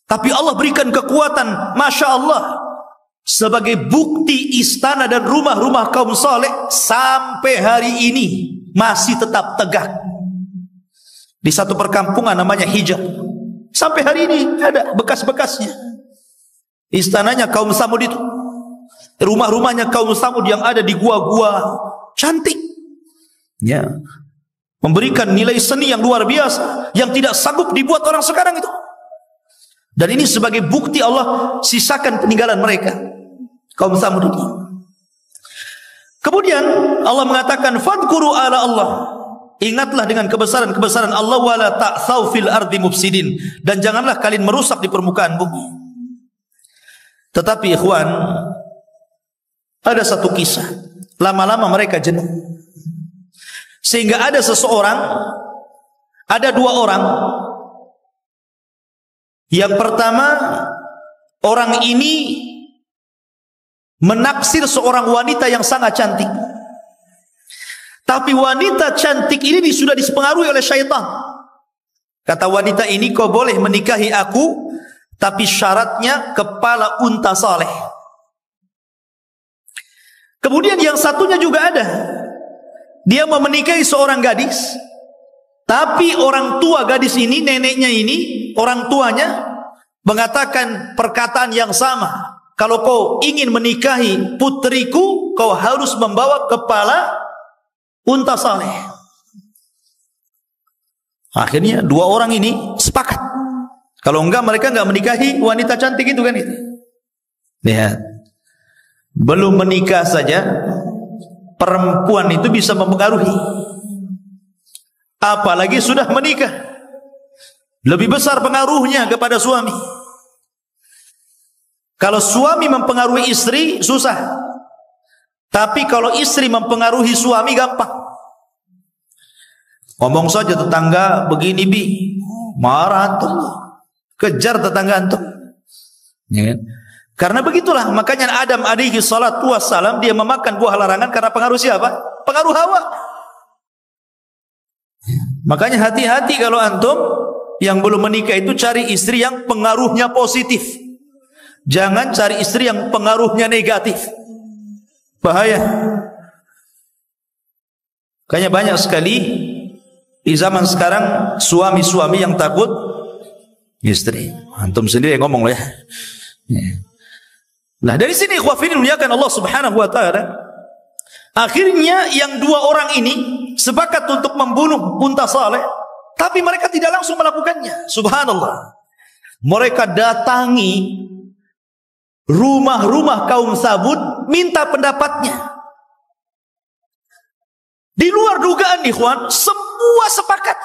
Tapi Allah berikan kekuatan, Masya Allah, sebagai bukti istana dan rumah-rumah kaum saleh sampai hari ini masih tetap tegak. Di satu perkampungan namanya Hijr, sampai hari ini ada bekas-bekasnya. Istananya kaum Tsamud itu, rumah-rumahnya kaum Tsamud yang ada di gua-gua, cantik ya, memberikan nilai seni yang luar biasa yang tidak sanggup dibuat orang sekarang itu. Dan ini sebagai bukti Allah sisakan peninggalan mereka, kaum Tsamud ini. Kemudian Allah mengatakan fadhkuru ala Allah, ingatlah dengan kebesaran-kebesaran Allah, wala ta'tsaw fil ardi mufsidin, dan janganlah kalian merusak di permukaan bumi. Tetapi ikhwan, ada satu kisah, lama-lama mereka jenuh. Sehingga ada seseorang, ada dua orang. Yang pertama, orang ini menaksir seorang wanita yang sangat cantik. Tapi wanita cantik ini sudah dipengaruhi oleh syaitan. Kata wanita ini, kau boleh menikahi aku, tapi syaratnya kepala unta saleh. Kemudian yang satunya juga ada. Dia mau menikahi seorang gadis, tapi orang tua gadis ini, neneknya ini, orang tuanya mengatakan perkataan yang sama. Kalau kau ingin menikahi putriku, kau harus membawa kepala unta saleh. Akhirnya dua orang ini sepakat. Kalau enggak, mereka enggak menikahi wanita cantik itu kan itu. Lihat, belum menikah saja perempuan itu bisa mempengaruhi, apalagi sudah menikah. Lebih besar pengaruhnya kepada suami. Kalau suami mempengaruhi istri susah. Tapi kalau istri mempengaruhi suami gampang. Ngomong saja tetangga begini bi, marah antum, kejar tetangga antum. Ya kan? Karena begitulah, makanya Adam alaihi salatu wassalam dia memakan buah larangan karena pengaruh siapa? Pengaruh Hawa. Makanya hati-hati kalau antum yang belum menikah itu cari istri yang pengaruhnya positif. Jangan cari istri yang pengaruhnya negatif. Bahaya. Kayaknya banyak sekali di zaman sekarang suami-suami yang takut istri. Antum sendiri yang ngomong lah ya. Nah dari sini ikhwafidin muliakan Allah subhanahu wa ta'ala, akhirnya yang dua orang ini sepakat untuk membunuh unta saleh, tapi mereka tidak langsung melakukannya. Subhanallah. Mereka datangi rumah-rumah kaum Tsamud minta pendapatnya. Di luar dugaan ikhwan, semua sepakat.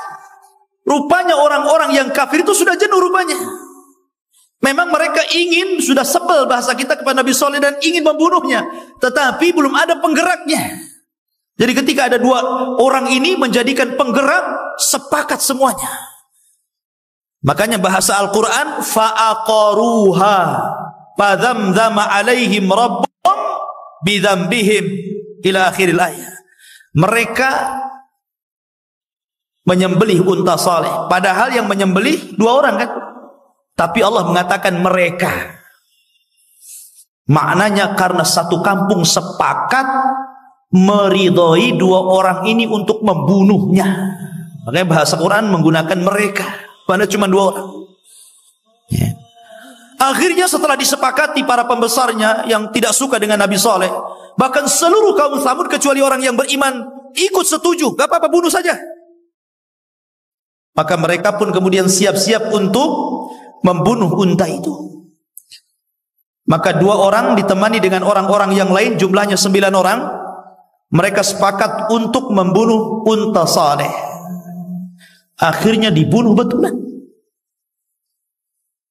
Rupanya orang-orang yang kafir itu sudah jenuh rupanya. Memang mereka ingin, sudah sebel bahasa kita kepada Nabi Saleh dan ingin membunuhnya, tetapi belum ada penggeraknya. Jadi ketika ada dua orang ini menjadikan penggerak, sepakat semuanya. Makanya bahasa Al-Quran, fa'aqaruha fadzamzama alaihim rabbuhum bidzambihim ila akhiril ayat. Mereka menyembelih unta saleh, padahal yang menyembelih dua orang kan. Tapi Allah mengatakan mereka. Maknanya karena satu kampung sepakat meridhoi dua orang ini untuk membunuhnya. Makanya bahasa Quran menggunakan mereka. Padahal cuma dua orang. Ya. Akhirnya setelah disepakati para pembesarnya yang tidak suka dengan Nabi Saleh, bahkan seluruh kaum Tsamud kecuali orang yang beriman ikut setuju. Gak apa-apa, bunuh saja. Maka mereka pun kemudian siap-siap untuk membunuh unta itu. Maka dua orang ditemani dengan orang-orang yang lain, jumlahnya 9 orang. Mereka sepakat untuk membunuh unta saleh. Akhirnya dibunuh betulan.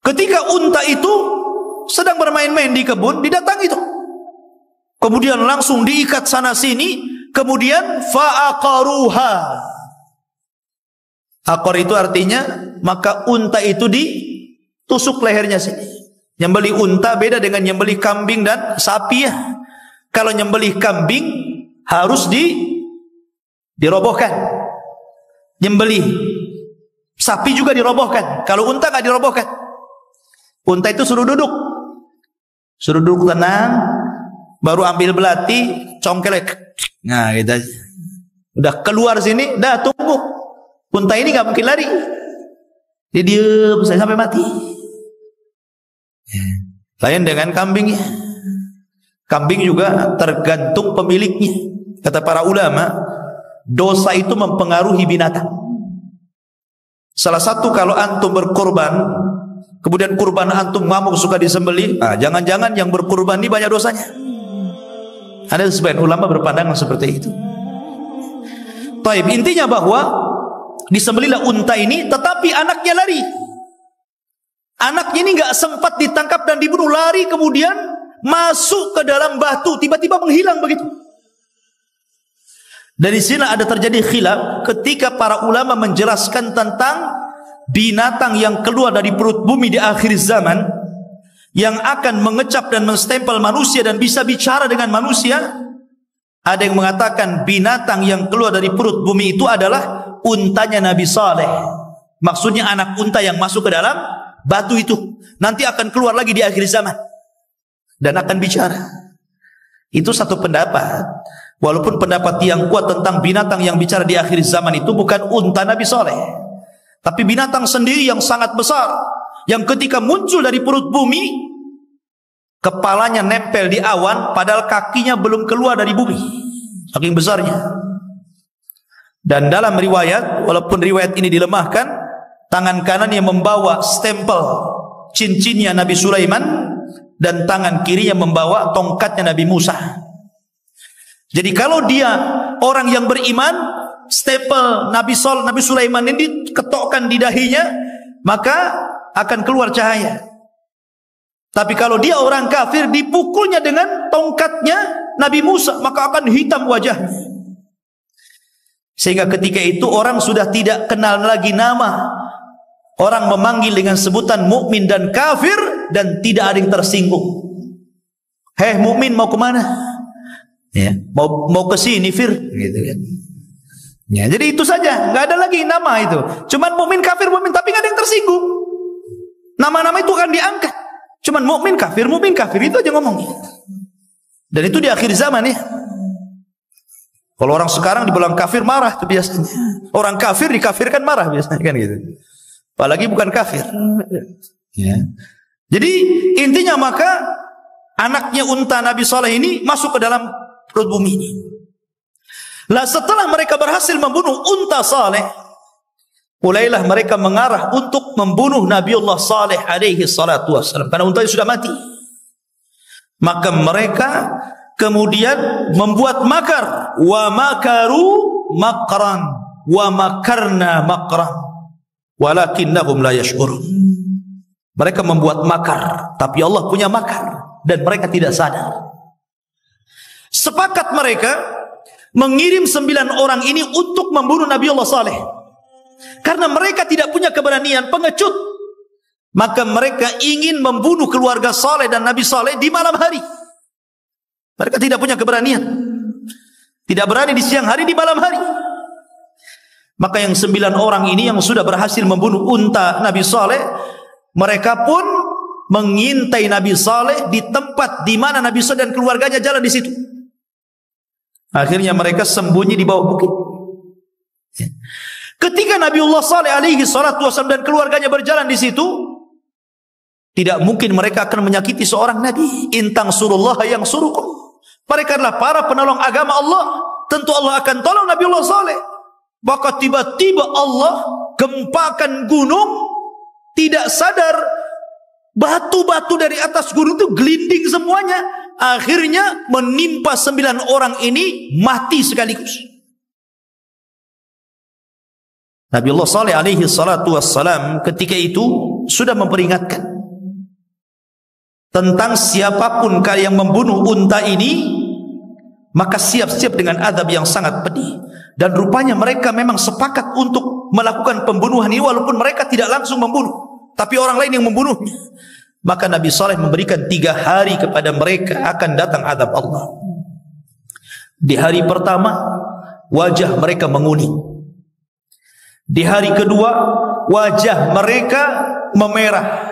Ketika unta itu sedang bermain-main di kebun, didatangi itu. Kemudian langsung diikat sana sini. Kemudian fa'aqaruha. Aqar itu artinya maka unta itu ditusuk lehernya sini. Nyembelih unta beda dengan nyembelih kambing dan sapi ya. Kalau nyembelih kambing harus dirobohkan. Nyembelih sapi juga dirobohkan. Kalau unta nggak dirobohkan. Unta itu suruh duduk. Suruh duduk tenang, baru ambil belati, congkelek. Nah, gitu aja. Udah keluar sini, dah tunggu. Unta ini nggak mungkin lari. Dia diam sampai mati. Lain dengan kambing ya. Kambing juga tergantung pemiliknya. Kata para ulama, dosa itu mempengaruhi binatang. Salah satu kalau antum berkorban, kemudian kurban antum ngamuk suka disembelih, jangan-jangan yang berkurban ini banyak dosanya. Ada sebagian ulama berpandangan seperti itu. Taib, intinya bahwa disembelihlah unta ini, tetapi anaknya lari. Anaknya ini nggak sempat ditangkap dan dibunuh, lari kemudian masuk ke dalam batu, tiba-tiba menghilang begitu. Dari sini ada terjadi khilaf ketika para ulama menjelaskan tentang binatang yang keluar dari perut bumi di akhir zaman, yang akan mengecap dan menstempel manusia dan bisa bicara dengan manusia. Ada yang mengatakan binatang yang keluar dari perut bumi itu adalah untanya Nabi Saleh. Maksudnya anak unta yang masuk ke dalam batu itu nanti akan keluar lagi di akhir zaman dan akan bicara. Itu satu pendapat. Walaupun pendapat yang kuat tentang binatang yang bicara di akhir zaman itu bukan unta Nabi Saleh, tapi binatang sendiri yang sangat besar, yang ketika muncul dari perut bumi, kepalanya nempel di awan, padahal kakinya belum keluar dari bumi, saking besarnya. Dan dalam riwayat, walaupun riwayat ini dilemahkan, tangan kanan yang membawa stempel cincinnya Nabi Sulaiman, dan tangan kirinya membawa tongkatnya Nabi Musa. Jadi kalau dia orang yang beriman, stempel Nabi Sulaiman ini diketokkan di dahinya, maka akan keluar cahaya. Tapi kalau dia orang kafir, dipukulnya dengan tongkatnya Nabi Musa, maka akan hitam wajahnya. Sehingga ketika itu orang sudah tidak kenal lagi nama. Orang memanggil dengan sebutan mukmin dan kafir, dan tidak ada yang tersinggung. Hei mukmin, mau kemana? Ya, mau ke sini Fir, gitu kan. Ya, jadi itu saja, nggak ada lagi nama itu. Cuman mukmin kafir mukmin, tapi nggak ada yang tersinggung. Nama-nama itu akan diangkat. Cuman mukmin kafir itu aja ngomong. Dan itu di akhir zaman ya. Kalau orang sekarang dibilang kafir marah itu biasanya. Orang kafir dikafirkan marah biasanya kan gitu. Apalagi bukan kafir. Ya. Jadi intinya maka anaknya unta Nabi Saleh ini masuk ke dalam perut bumi ini. Lah setelah mereka berhasil membunuh unta Saleh, mulailah mereka mengarah untuk membunuh Nabiullah Saleh alaihi salatu wassalam, karena untanya sudah mati. Maka mereka kemudian membuat makar, wa makaru makran wa makarna makran walakinnahum la yash'urun. Mereka membuat makar, tapi Allah punya makar dan mereka tidak sadar. Sepakat mereka mengirim 9 orang ini untuk membunuh Nabiullah Saleh. Karena mereka tidak punya keberanian, pengecut. Maka mereka ingin membunuh keluarga Saleh dan Nabi Saleh di malam hari. Mereka tidak punya keberanian. Tidak berani di siang hari, di malam hari. Maka yang 9 orang ini yang sudah berhasil membunuh unta Nabi Saleh, mereka pun mengintai Nabi Saleh di tempat di mana Nabi Saleh dan keluarganya jalan di situ. Akhirnya mereka sembunyi di bawah bukit. Ketika Nabiullah Saleh alaihi salatu wasallam dan keluarganya berjalan di situ, tidak mungkin mereka akan menyakiti seorang nabi. Intang surullah yang surukum. Mereka adalah para penolong agama Allah. Tentu Allah akan tolong Nabiullah Saleh. Maka tiba-tiba Allah gempakan gunung, tidak sadar batu-batu dari atas gunung itu gelinding semuanya. Akhirnya menimpa 9 orang ini mati sekaligus. Nabiullah Saleh alaihi salatu wassalam ketika itu sudah memperingatkan tentang siapapun yang membunuh unta ini, maka siap-siap dengan azab yang sangat pedih. Dan rupanya mereka memang sepakat untuk melakukan pembunuhan ini, walaupun mereka tidak langsung membunuh, tapi orang lain yang membunuhnya. Maka Nabi Saleh memberikan 3 hari kepada mereka akan datang azab Allah. Di hari pertama wajah mereka menguning. Di hari kedua wajah mereka memerah.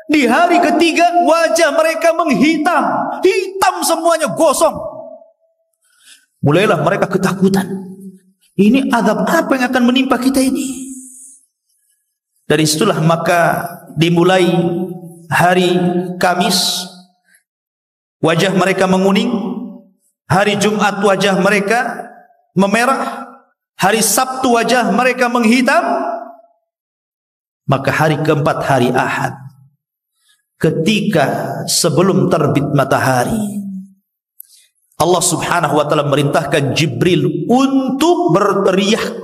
Di hari ketiga wajah mereka menghitam, hitam semuanya, gosong. Mulailah mereka ketakutan. Ini azab apa yang akan menimpa kita ini? Dari situlah maka dimulai hari Kamis wajah mereka menguning, hari Jumat wajah mereka memerah, hari Sabtu wajah mereka menghitam, maka hari keempat hari Ahad ketika sebelum terbit matahari, Allah subhanahu wa ta'ala merintahkan Jibril untuk berteriak.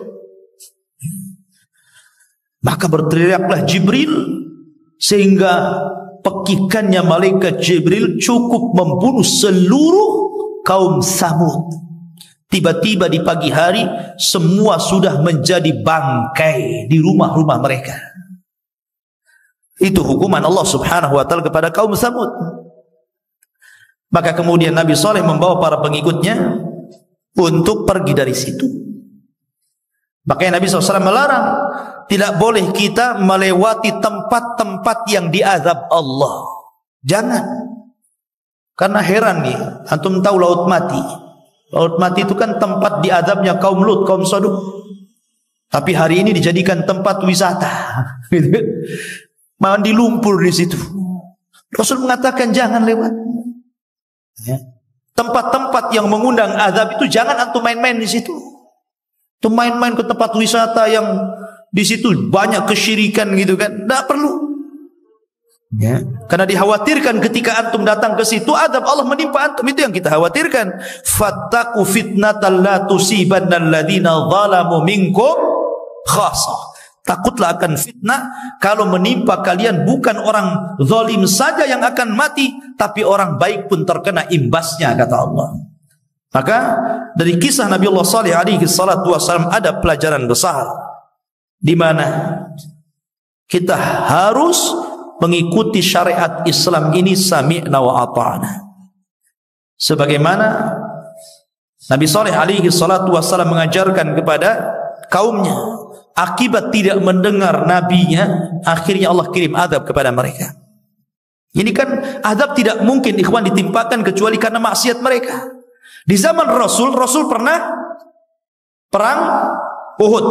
Maka berteriaklah Jibril sehingga pekikannya malaikat Jibril cukup membunuh seluruh kaum Samud. Tiba-tiba di pagi hari semua sudah menjadi bangkai di rumah-rumah mereka. Itu hukuman Allah subhanahu wa ta'ala kepada kaum Samud. Maka kemudian Nabi Saleh membawa para pengikutnya untuk pergi dari situ. Makanya Nabi SAW melarang, tidak boleh kita melewati tempat-tempat yang diazab Allah. Jangan. Karena heran nih, antum tahu Laut Mati. Laut Mati itu kan tempat diazabnya kaum Lut, kaum Sodom. Tapi hari ini dijadikan tempat wisata. Mandi lumpur di situ. Rasul mengatakan jangan lewat. Tempat-tempat yang mengundang azab itu jangan antum main-main di situ. Itu main-main ke tempat wisata yang di situ banyak kesyirikan gitu kan, tidak perlu. Ya. Karena dikhawatirkan ketika antum datang ke situ azab Allah menimpa antum, itu yang kita khawatirkan. Fattaqu fitnatan la tusibanna alladziina zalamu minkum khassah. Takutlah akan fitnah kalau menimpa kalian bukan orang zalim saja yang akan mati, tapi orang baik pun terkena imbasnya, kata Allah. Maka dari kisah Nabi Allah Salih alaihi salatu wassalam ada pelajaran besar, di mana kita harus mengikuti syariat Islam ini sami'na wa ata'na. Sebagaimana Nabi Salih alaihi salatu wassalam mengajarkan kepada kaumnya, akibat tidak mendengar nabinya, akhirnya Allah kirim azab kepada mereka. Ini kan azab tidak mungkin ikhwan ditimpakan kecuali karena maksiat mereka. Di zaman Rasul pernah perang Uhud.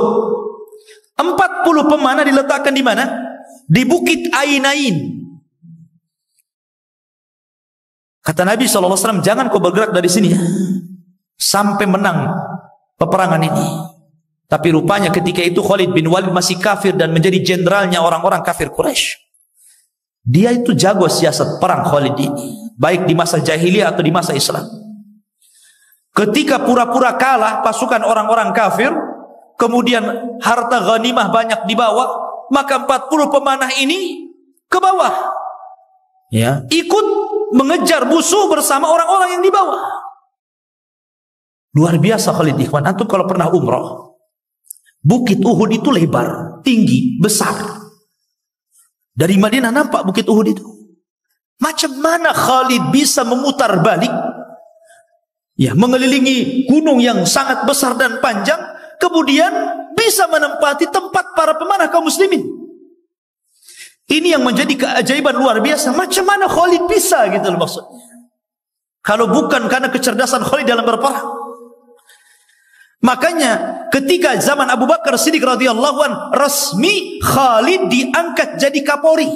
40 pemanah diletakkan di mana? Di Bukit Ainain. Kata Nabi SAW, jangan kau bergerak dari sini sampai menang peperangan ini. Tapi rupanya ketika itu Khalid bin Walid masih kafir dan menjadi jenderalnya orang-orang kafir Quraisy. Dia itu jago siasat perang Khalid ini, baik di masa jahiliyah atau di masa Islam. Ketika pura-pura kalah pasukan orang-orang kafir, kemudian harta ghanimah banyak dibawa, maka 40 pemanah ini ke bawah, ya, ikut mengejar musuh bersama orang-orang yang di bawah. Luar biasa Khalid ikhwan. Antum kalau pernah umrah, Bukit Uhud itu lebar, tinggi, besar. Dari Madinah nampak Bukit Uhud itu. Macam mana Khalid bisa memutar balik, ya, mengelilingi gunung yang sangat besar dan panjang, kemudian bisa menempati tempat para pemanah kaum muslimin. Ini yang menjadi keajaiban luar biasa. Macam mana Khalid bisa, gitu loh maksudnya. Kalau bukan karena kecerdasan Khalid dalam berperang. Makanya ketika zaman Abu Bakar Siddiq radhiyallahu an, resmi Khalid diangkat jadi Kapolri.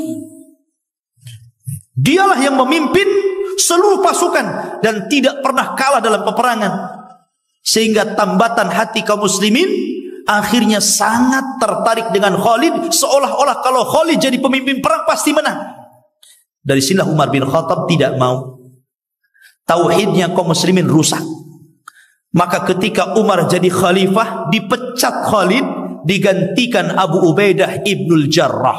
Dialah yang memimpin seluruh pasukan dan tidak pernah kalah dalam peperangan, sehingga tambatan hati kaum muslimin akhirnya sangat tertarik dengan Khalid, seolah-olah kalau Khalid jadi pemimpin perang pasti menang. Dari sinilah Umar bin Khattab tidak mau. Tauhidnya kaum muslimin rusak. Maka ketika Umar jadi khalifah, dipecat Khalid, digantikan Abu Ubaidah ibnul Jarrah.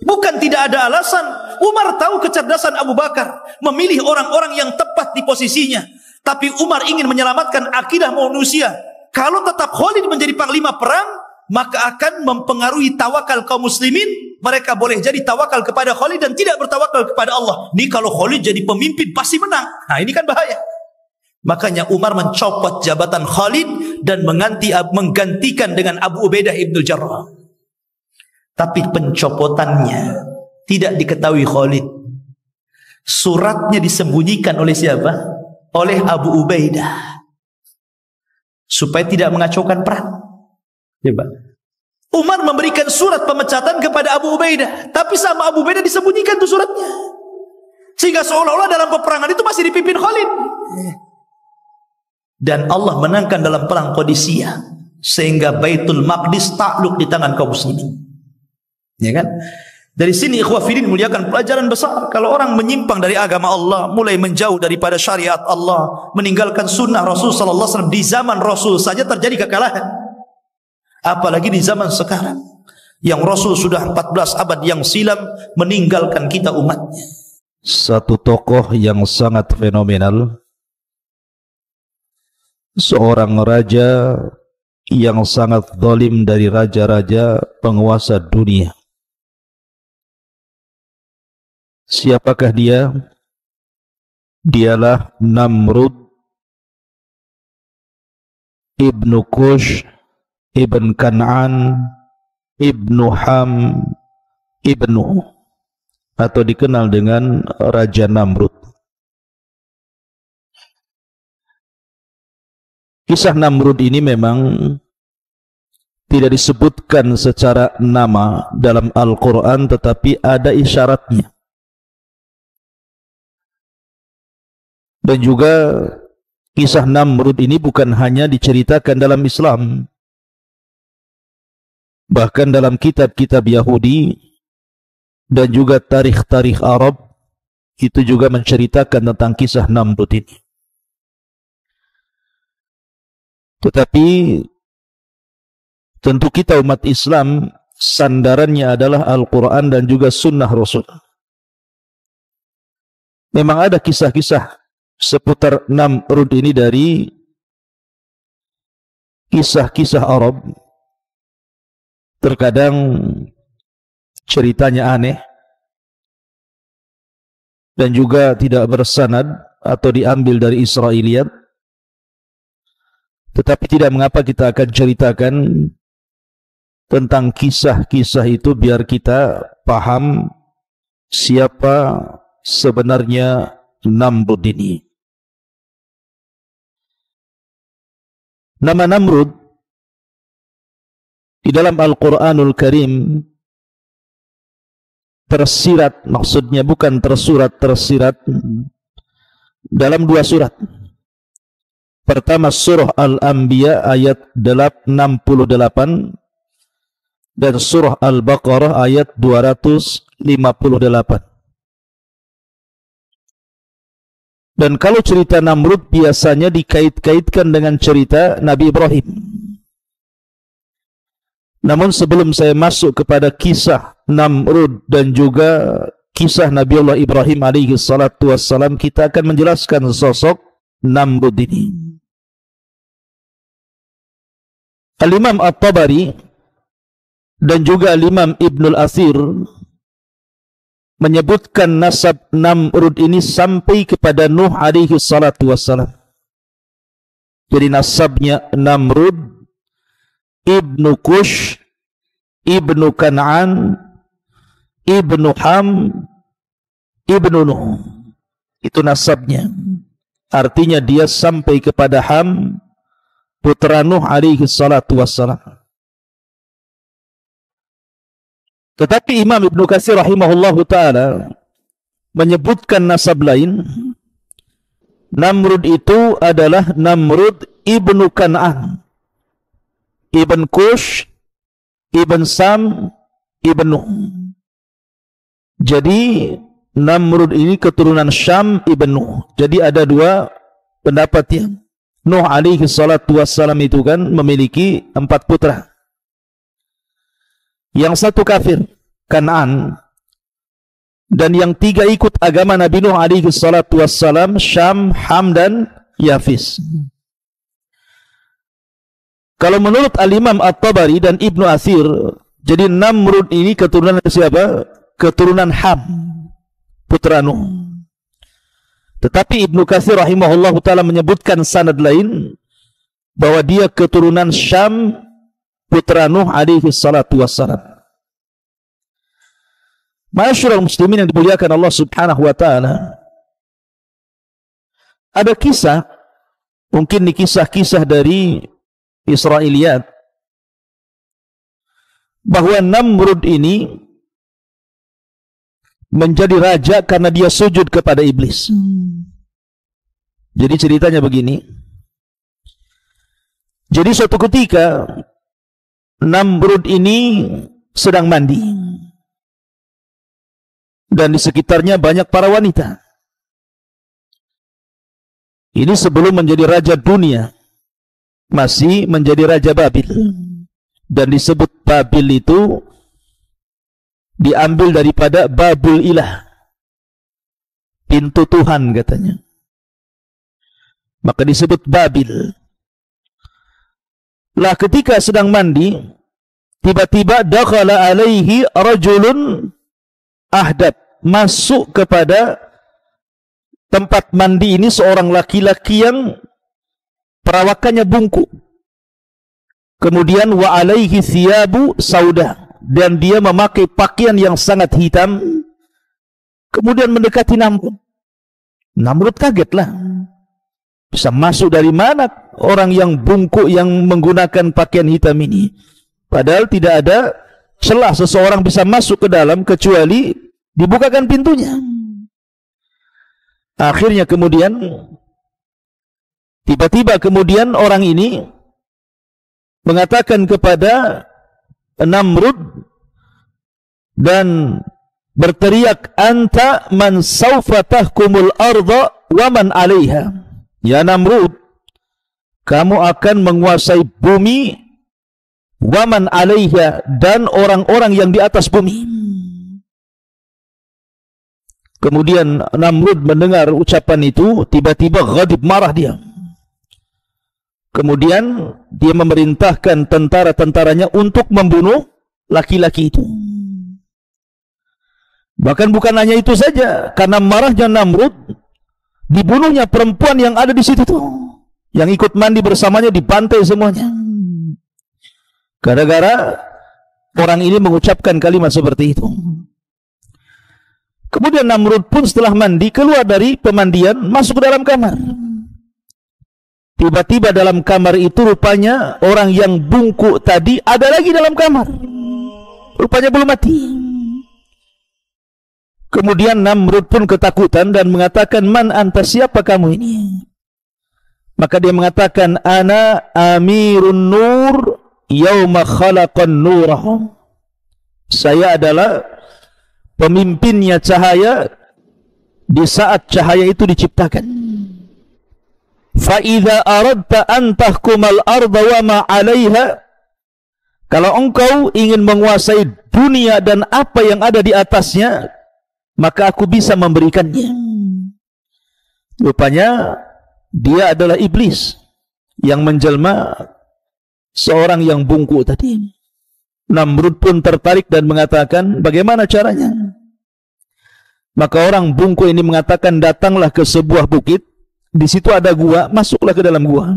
Bukan tidak ada alasan. Umar tahu kecerdasan Abu Bakar, memilih orang-orang yang tepat di posisinya. Tapi Umar ingin menyelamatkan akidah manusia. Kalau tetap Khalid menjadi panglima perang, maka akan mempengaruhi tawakal kaum muslimin. Mereka boleh jadi tawakal kepada Khalid dan tidak bertawakal kepada Allah. Ini kalau Khalid jadi pemimpin pasti menang. Nah ini kan bahaya. Makanya Umar mencopot jabatan Khalid dan menggantikan dengan Abu Ubaidah ibnul Jarrah. Tapi pencopotannya tidak diketahui Khalid. Suratnya disembunyikan oleh siapa? Oleh Abu Ubaidah, supaya tidak mengacaukan perang. Coba. Umar memberikan surat pemecatan kepada Abu Ubaidah, tapi sama Abu Ubaidah disembunyikan tuh suratnya, sehingga seolah-olah dalam peperangan itu masih dipimpin Khalid. Dan Allah menangkan dalam perang Qadisiyah, sehingga Baitul Maqdis takluk di tangan kaum muslimin. Ya kan? Dari sini ikhwah fillah muliakan pelajaran besar. Kalau orang menyimpang dari agama Allah, mulai menjauh daripada syariat Allah, meninggalkan sunnah Rasul sallallahu alaihi wasallam, di zaman Rasul saja terjadi kekalahan. Apalagi di zaman sekarang, yang Rasul sudah 14 abad yang silam meninggalkan kita umatnya. Satu tokoh yang sangat fenomenal, seorang raja yang sangat zalim dari raja-raja penguasa dunia. Siapakah dia? Dialah Namrud ibnu Kush ibn Kan'an ibnu Ham ibnu, atau dikenal dengan Raja Namrud. Kisah Namrud ini memang tidak disebutkan secara nama dalam Al-Quran, tetapi ada isyaratnya. Dan juga kisah Namrud ini bukan hanya diceritakan dalam Islam, bahkan dalam kitab-kitab Yahudi dan juga tarikh-tarikh Arab itu juga menceritakan tentang kisah Namrud ini. Tetapi tentu kita umat Islam sandarannya adalah Al-Quran dan juga sunnah Rasul. Memang ada kisah-kisah seputar Namrud ini dari kisah-kisah Arab. Terkadang ceritanya aneh dan juga tidak bersanad atau diambil dari Israiliyat. Tetapi tidak mengapa kita akan ceritakan tentang kisah-kisah itu biar kita paham siapa sebenarnya Namrud ini. Nama Namrud di dalam Al-Quranul Karim tersirat, maksudnya bukan tersurat, tersirat dalam 2 surat. Pertama surah Al-Anbiya ayat 68 dan surah Al-Baqarah ayat 258. Dan kalau cerita Namrud biasanya dikait-kaitkan dengan cerita Nabi Ibrahim. Namun sebelum saya masuk kepada kisah Namrud dan juga kisah Nabi Allah Ibrahim alaihi salatu wassalam, kita akan menjelaskan sosok Namrud ini. Al-Imam At-Tabari dan juga Al-Imam Ibnul Athir menyebutkan nasab Namrud ini sampai kepada Nuh alaihi salatu wassalam. Jadi nasabnya Namrud Ibnu Kush, Ibnu Kan'an, Ibnu Ham, Ibnu Nuh. Itu nasabnya. Artinya dia sampai kepada Ham, putra Nuh alaihi salatu wassalam. Tetapi Imam Ibnu Katsir rahimahullahu ta'ala menyebutkan nasab lain. Namrud itu adalah Namrud Ibnu Kan'an, Ibn Kush, Ibn Sam, Ibn Nuh. Jadi Namrud ini keturunan Syam, Ibn Nuh. Jadi ada 2 pendapat yang Nuh alaihi salatu wassalam itu kan memiliki 4 putra. Yang 1 kafir, Kan'an, dan yang 3 ikut agama Nabi Nuh alaihi salatu wassalam, Syam, Ham, dan Yafis. Kalau menurut Al-Imam At-Tabari dan Ibnu Athir, jadi Namrud ini keturunan siapa? Keturunan Ham, putra Nuh. Tetapi Ibnu Katsir rahimahullah ta'ala menyebutkan sanad lain bahwa dia keturunan Syam, putra Nuh alaihi salatu wassalam. Ma'asyiral muslimin yang dimuliakan Allah subhanahu wa ta'ala, ada kisah, mungkin ini kisah-kisah dari Israiliyat, bahwa Namrud ini menjadi raja karena dia sujud kepada iblis. Jadi ceritanya begini. Jadi suatu ketika Namrud ini sedang mandi dan di sekitarnya banyak para wanita. Ini sebelum menjadi raja dunia, masih menjadi raja Babil. Dan disebut Babil itu diambil daripada Babul Ilah, pintu Tuhan katanya. Maka disebut Babil. Lah ketika sedang mandi, tiba-tiba dakhala alaihi rajulun ahdab, masuk kepada tempat mandi ini seorang laki-laki yang perawakannya bungkuk. Kemudian wa alaihi thiyabu sauda, dan dia memakai pakaian yang sangat hitam. Kemudian mendekati Namrud. Namrud kagetlah. Bisa masuk dari mana orang yang bungkuk yang menggunakan pakaian hitam ini? Padahal tidak ada celah seseorang bisa masuk ke dalam kecuali dibukakan pintunya. Akhirnya kemudian tiba-tiba kemudian orang ini mengatakan kepada Namrud dan berteriak, anta man sawfa tahkumul arda wa man 'alaiha. Ya Namrud, kamu akan menguasai bumi waman 'alaiha, dan orang-orang yang di atas bumi. Kemudian Namrud mendengar ucapan itu, tiba-tiba ghadib, marah dia. Kemudian dia memerintahkan tentara-tentaranya untuk membunuh laki-laki itu. Bahkan bukan hanya itu saja, karena marahnya Namrud, dibunuhnya perempuan yang ada di situ tuh, yang ikut mandi bersamanya dibantai semuanya. Gara-gara orang ini mengucapkan kalimat seperti itu. Kemudian Namrud pun setelah mandi keluar dari pemandian, masuk ke dalam kamar. Tiba-tiba dalam kamar itu rupanya orang yang bungkuk tadi ada lagi dalam kamar. Rupanya belum mati. Kemudian Namrud pun ketakutan dan mengatakan, "Man anta, siapa kamu ini?" Maka dia mengatakan, "Ana amirun nur yauma khalaqan nurah." Saya adalah pemimpinnya cahaya di saat cahaya itu diciptakan. Fa idza aradta an tahkumal arda wa ma 'alaiha, kalau engkau ingin menguasai dunia dan apa yang ada di atasnya, maka aku bisa memberikannya. Rupanya dia adalah iblis yang menjelma seorang yang bungkuk tadi. Namrud pun tertarik dan mengatakan, bagaimana caranya? Maka orang bungkuk ini mengatakan, datanglah ke sebuah bukit, di situ ada gua, masuklah ke dalam gua.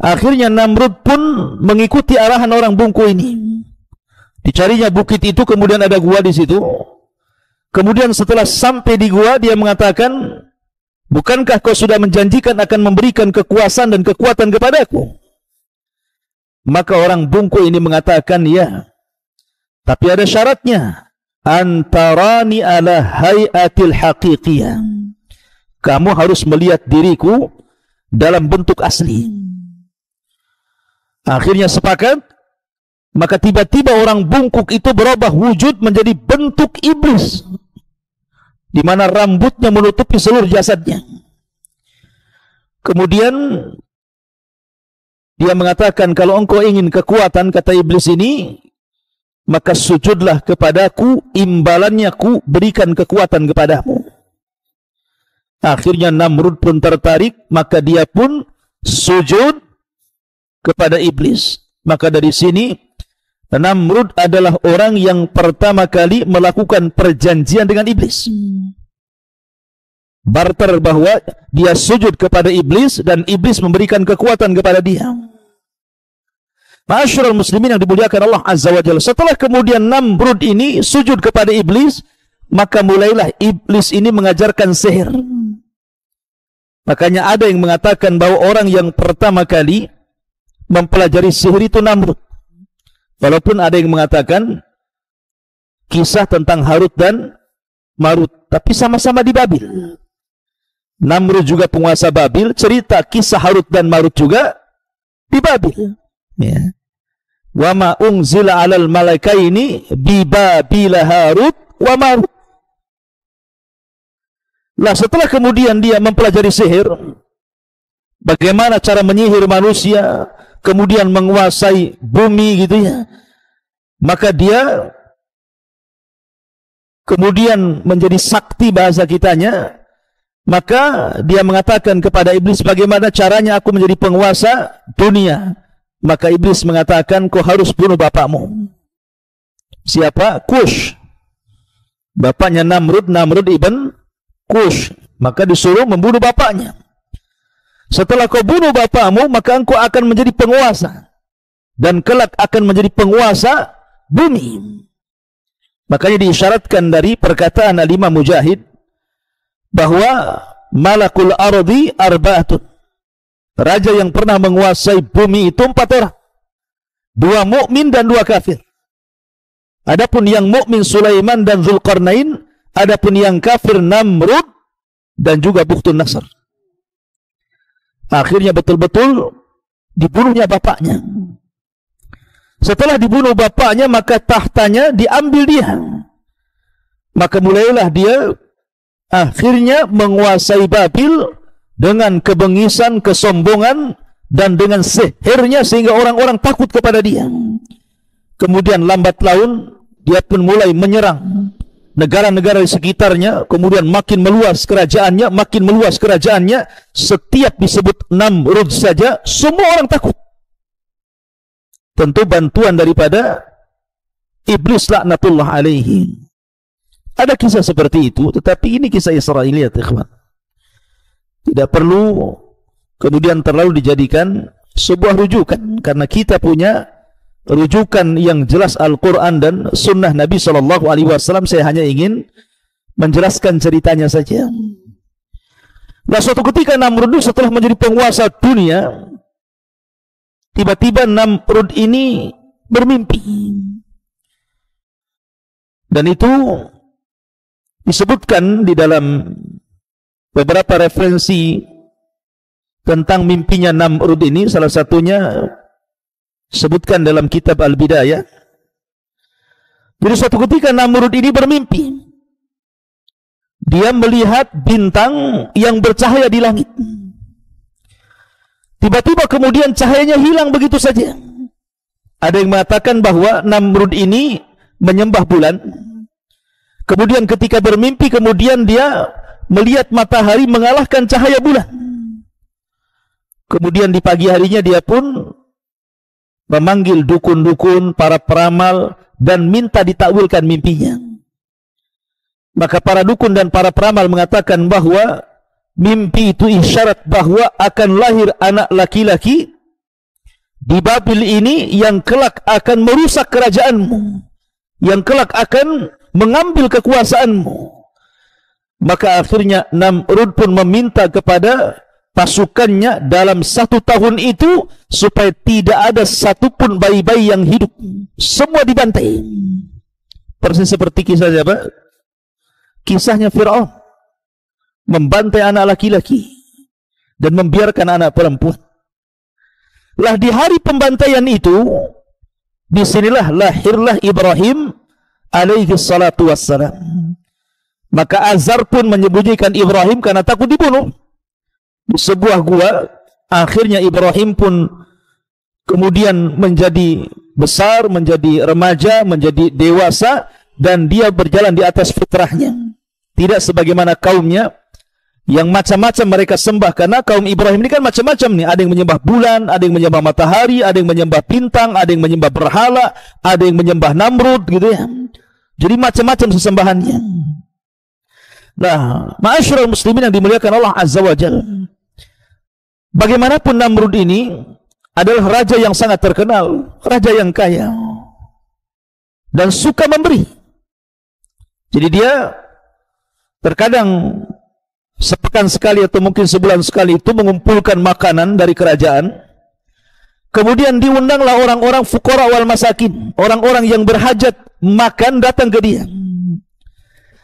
Akhirnya Namrud pun mengikuti arahan orang bungkuk ini. Dicarinya bukit itu, kemudian ada gua di situ. Kemudian setelah sampai di gua, dia mengatakan, bukankah kau sudah menjanjikan akan memberikan kekuasaan dan kekuatan kepadaku? Maka orang bungkuk ini mengatakan, ya, tapi ada syaratnya. Antarani ala hayatil haqiqiyah. Kamu harus melihat diriku dalam bentuk asli. Akhirnya sepakat. Maka tiba-tiba orang bungkuk itu berubah wujud menjadi bentuk iblis, di mana rambutnya menutupi seluruh jasadnya. Kemudian dia mengatakan, kalau engkau ingin kekuatan, kata iblis ini, maka sujudlah kepadaku, imbalannya ku berikan kekuatan kepadamu. Akhirnya Namrud pun tertarik, maka dia pun sujud kepada iblis. Maka dari sini Namrud adalah orang yang pertama kali melakukan perjanjian dengan iblis. Barter bahwa dia sujud kepada iblis dan iblis memberikan kekuatan kepada dia. Ma'asyiral muslimin yang dimuliakan Allah Azza wa Jalla. Setelah kemudian Namrud ini sujud kepada iblis, maka mulailah iblis ini mengajarkan sihir. Makanya ada yang mengatakan bahwa orang yang pertama kali mempelajari sihir itu Namrud. Walaupun ada yang mengatakan kisah tentang Harut dan Marut, tapi sama-sama di Babil. Namrud juga penguasa Babil, cerita kisah Harut dan Marut juga di Babil. Ya. Wa ma unzila 'alal malaikaini bi Babil Harut wa Marut. Lah setelah kemudian dia mempelajari sihir, bagaimana cara menyihir manusia, kemudian menguasai bumi gitu ya, maka dia kemudian menjadi sakti bahasa kitanya. Maka dia mengatakan kepada iblis, bagaimana caranya aku menjadi penguasa dunia? Maka iblis mengatakan, kau harus bunuh bapakmu. Siapa? Kush. Bapaknya Namrud, Namrud ibn Kush. Maka disuruh membunuh bapaknya. Setelah kau bunuh bapakmu, maka engkau akan menjadi penguasa. Dan kelak akan menjadi penguasa bumi. Makanya diisyaratkan dari perkataan Al-Imam Mujahid, bahwa malakul ardi arba'atun. Raja yang pernah menguasai bumi itu 4 orang. 2 mukmin dan 2 kafir. Adapun yang mukmin Sulaiman dan Zulkarnain, adapun yang kafir Namrud dan juga Bukhtun Nasr. Akhirnya betul-betul dibunuhnya bapaknya. Setelah dibunuh bapaknya, maka tahtanya diambil dia. Maka mulailah dia akhirnya menguasai Babil dengan kebengisan, kesombongan, dan dengan sihirnya sehingga orang-orang takut kepada dia. Kemudian lambat laun dia pun mulai menyerang negara-negara di sekitarnya, kemudian makin meluas kerajaannya, setiap disebut Namrud saja, semua orang takut. Tentu bantuan daripada iblis laknatullah alaihi. Ada kisah seperti itu, tetapi ini kisah Israiliyat, ikhwan. Tidak perlu kemudian terlalu dijadikan sebuah rujukan, karena kita punya rujukan yang jelas Al-Quran dan Sunnah Nabi SAW. Saya hanya ingin menjelaskan ceritanya saja. Nah, suatu ketika Namrud setelah menjadi penguasa dunia, tiba-tiba Namrud ini bermimpi. Dan itu disebutkan di dalam beberapa referensi tentang mimpinya Namrud ini. Salah satunya sebutkan dalam kitab Al-Bidayah. Jadi suatu ketika Namrud ini bermimpi. Dia melihat bintang yang bercahaya di langit. Tiba-tiba kemudian cahayanya hilang begitu saja. Ada yang mengatakan bahwa Namrud ini menyembah bulan. Kemudian ketika bermimpi, kemudian dia melihat matahari mengalahkan cahaya bulan. Kemudian di pagi harinya dia pun memanggil dukun-dukun, para peramal, dan minta ditakwilkan mimpinya. Maka para dukun dan para peramal mengatakan bahwa mimpi itu isyarat bahwa akan lahir anak laki-laki di Babil ini yang kelak akan merusak kerajaanmu, yang kelak akan mengambil kekuasaanmu. Maka akhirnya Namrud pun meminta kepada pasukannya dalam 1 tahun itu supaya tidak ada satupun bayi-bayi yang hidup, semua dibantai. Persis seperti kisah siapa? Kisahnya Fir'aun membantai anak laki-laki dan membiarkan anak perempuan. Lah di hari pembantaian itu, disinilah lahirlah Ibrahim alaihi salatu wassalam. Maka Azar pun menyembunyikan Ibrahim karena takut dibunuh di sebuah gua. Akhirnya Ibrahim pun kemudian menjadi besar, menjadi remaja, menjadi dewasa, dan dia berjalan di atas fitrahnya. Tidak sebagaimana kaumnya yang macam-macam mereka sembah. Karena kaum Ibrahim ini kan macam-macam nih. Ada yang menyembah bulan, ada yang menyembah matahari, ada yang menyembah bintang, ada yang menyembah berhala, ada yang menyembah Namrud, gitu ya. Jadi macam-macam sesembahannya. Nah, ma'asyiral muslimin yang dimuliakan Allah Azza wa Jalla, bagaimanapun Namrud ini adalah raja yang sangat terkenal, raja yang kaya dan suka memberi. Jadi dia terkadang sepekan sekali atau mungkin sebulan sekali itu mengumpulkan makanan dari kerajaan. Kemudian diundanglah orang-orang fuqara wal masakin, orang-orang yang berhajat makan datang ke dia.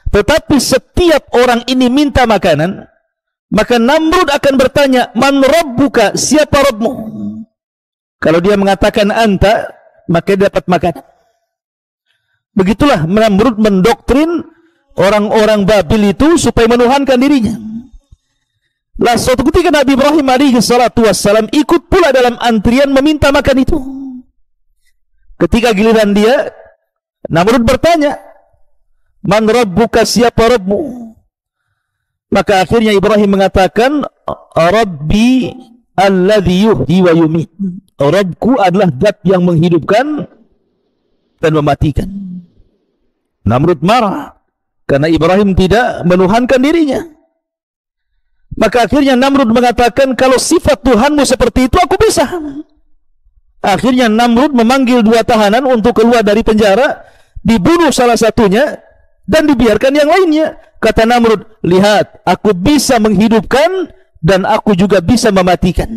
Tetapi setiap orang ini minta makanan, maka Namrud akan bertanya, "Man rabbuka?" Siapa Rabbmu? Kalau dia mengatakan anta, maka dia dapat makanan. Begitulah Namrud mendoktrin orang-orang Babil itu supaya menuhankan dirinya. Lah suatu ketika Nabi Ibrahim alaihi salatu wassalam ikut pula dalam antrian meminta makan itu. Ketika giliran dia, Namrud bertanya, "Man rabbuka?" Siapa Rabbmu? Maka akhirnya Ibrahim mengatakan, "Rabbi alladhi yuhyi wa yumit." Rabbku adalah zat yang menghidupkan dan mematikan. Namrud marah karena Ibrahim tidak menuhankan dirinya. Maka akhirnya Namrud mengatakan, "Kalau sifat Tuhanmu seperti itu, aku bisa." Akhirnya Namrud memanggil 2 tahanan untuk keluar dari penjara, dibunuh salah satunya dan dibiarkan yang lainnya. Kata Namrud, "Lihat, aku bisa menghidupkan dan aku juga bisa mematikan."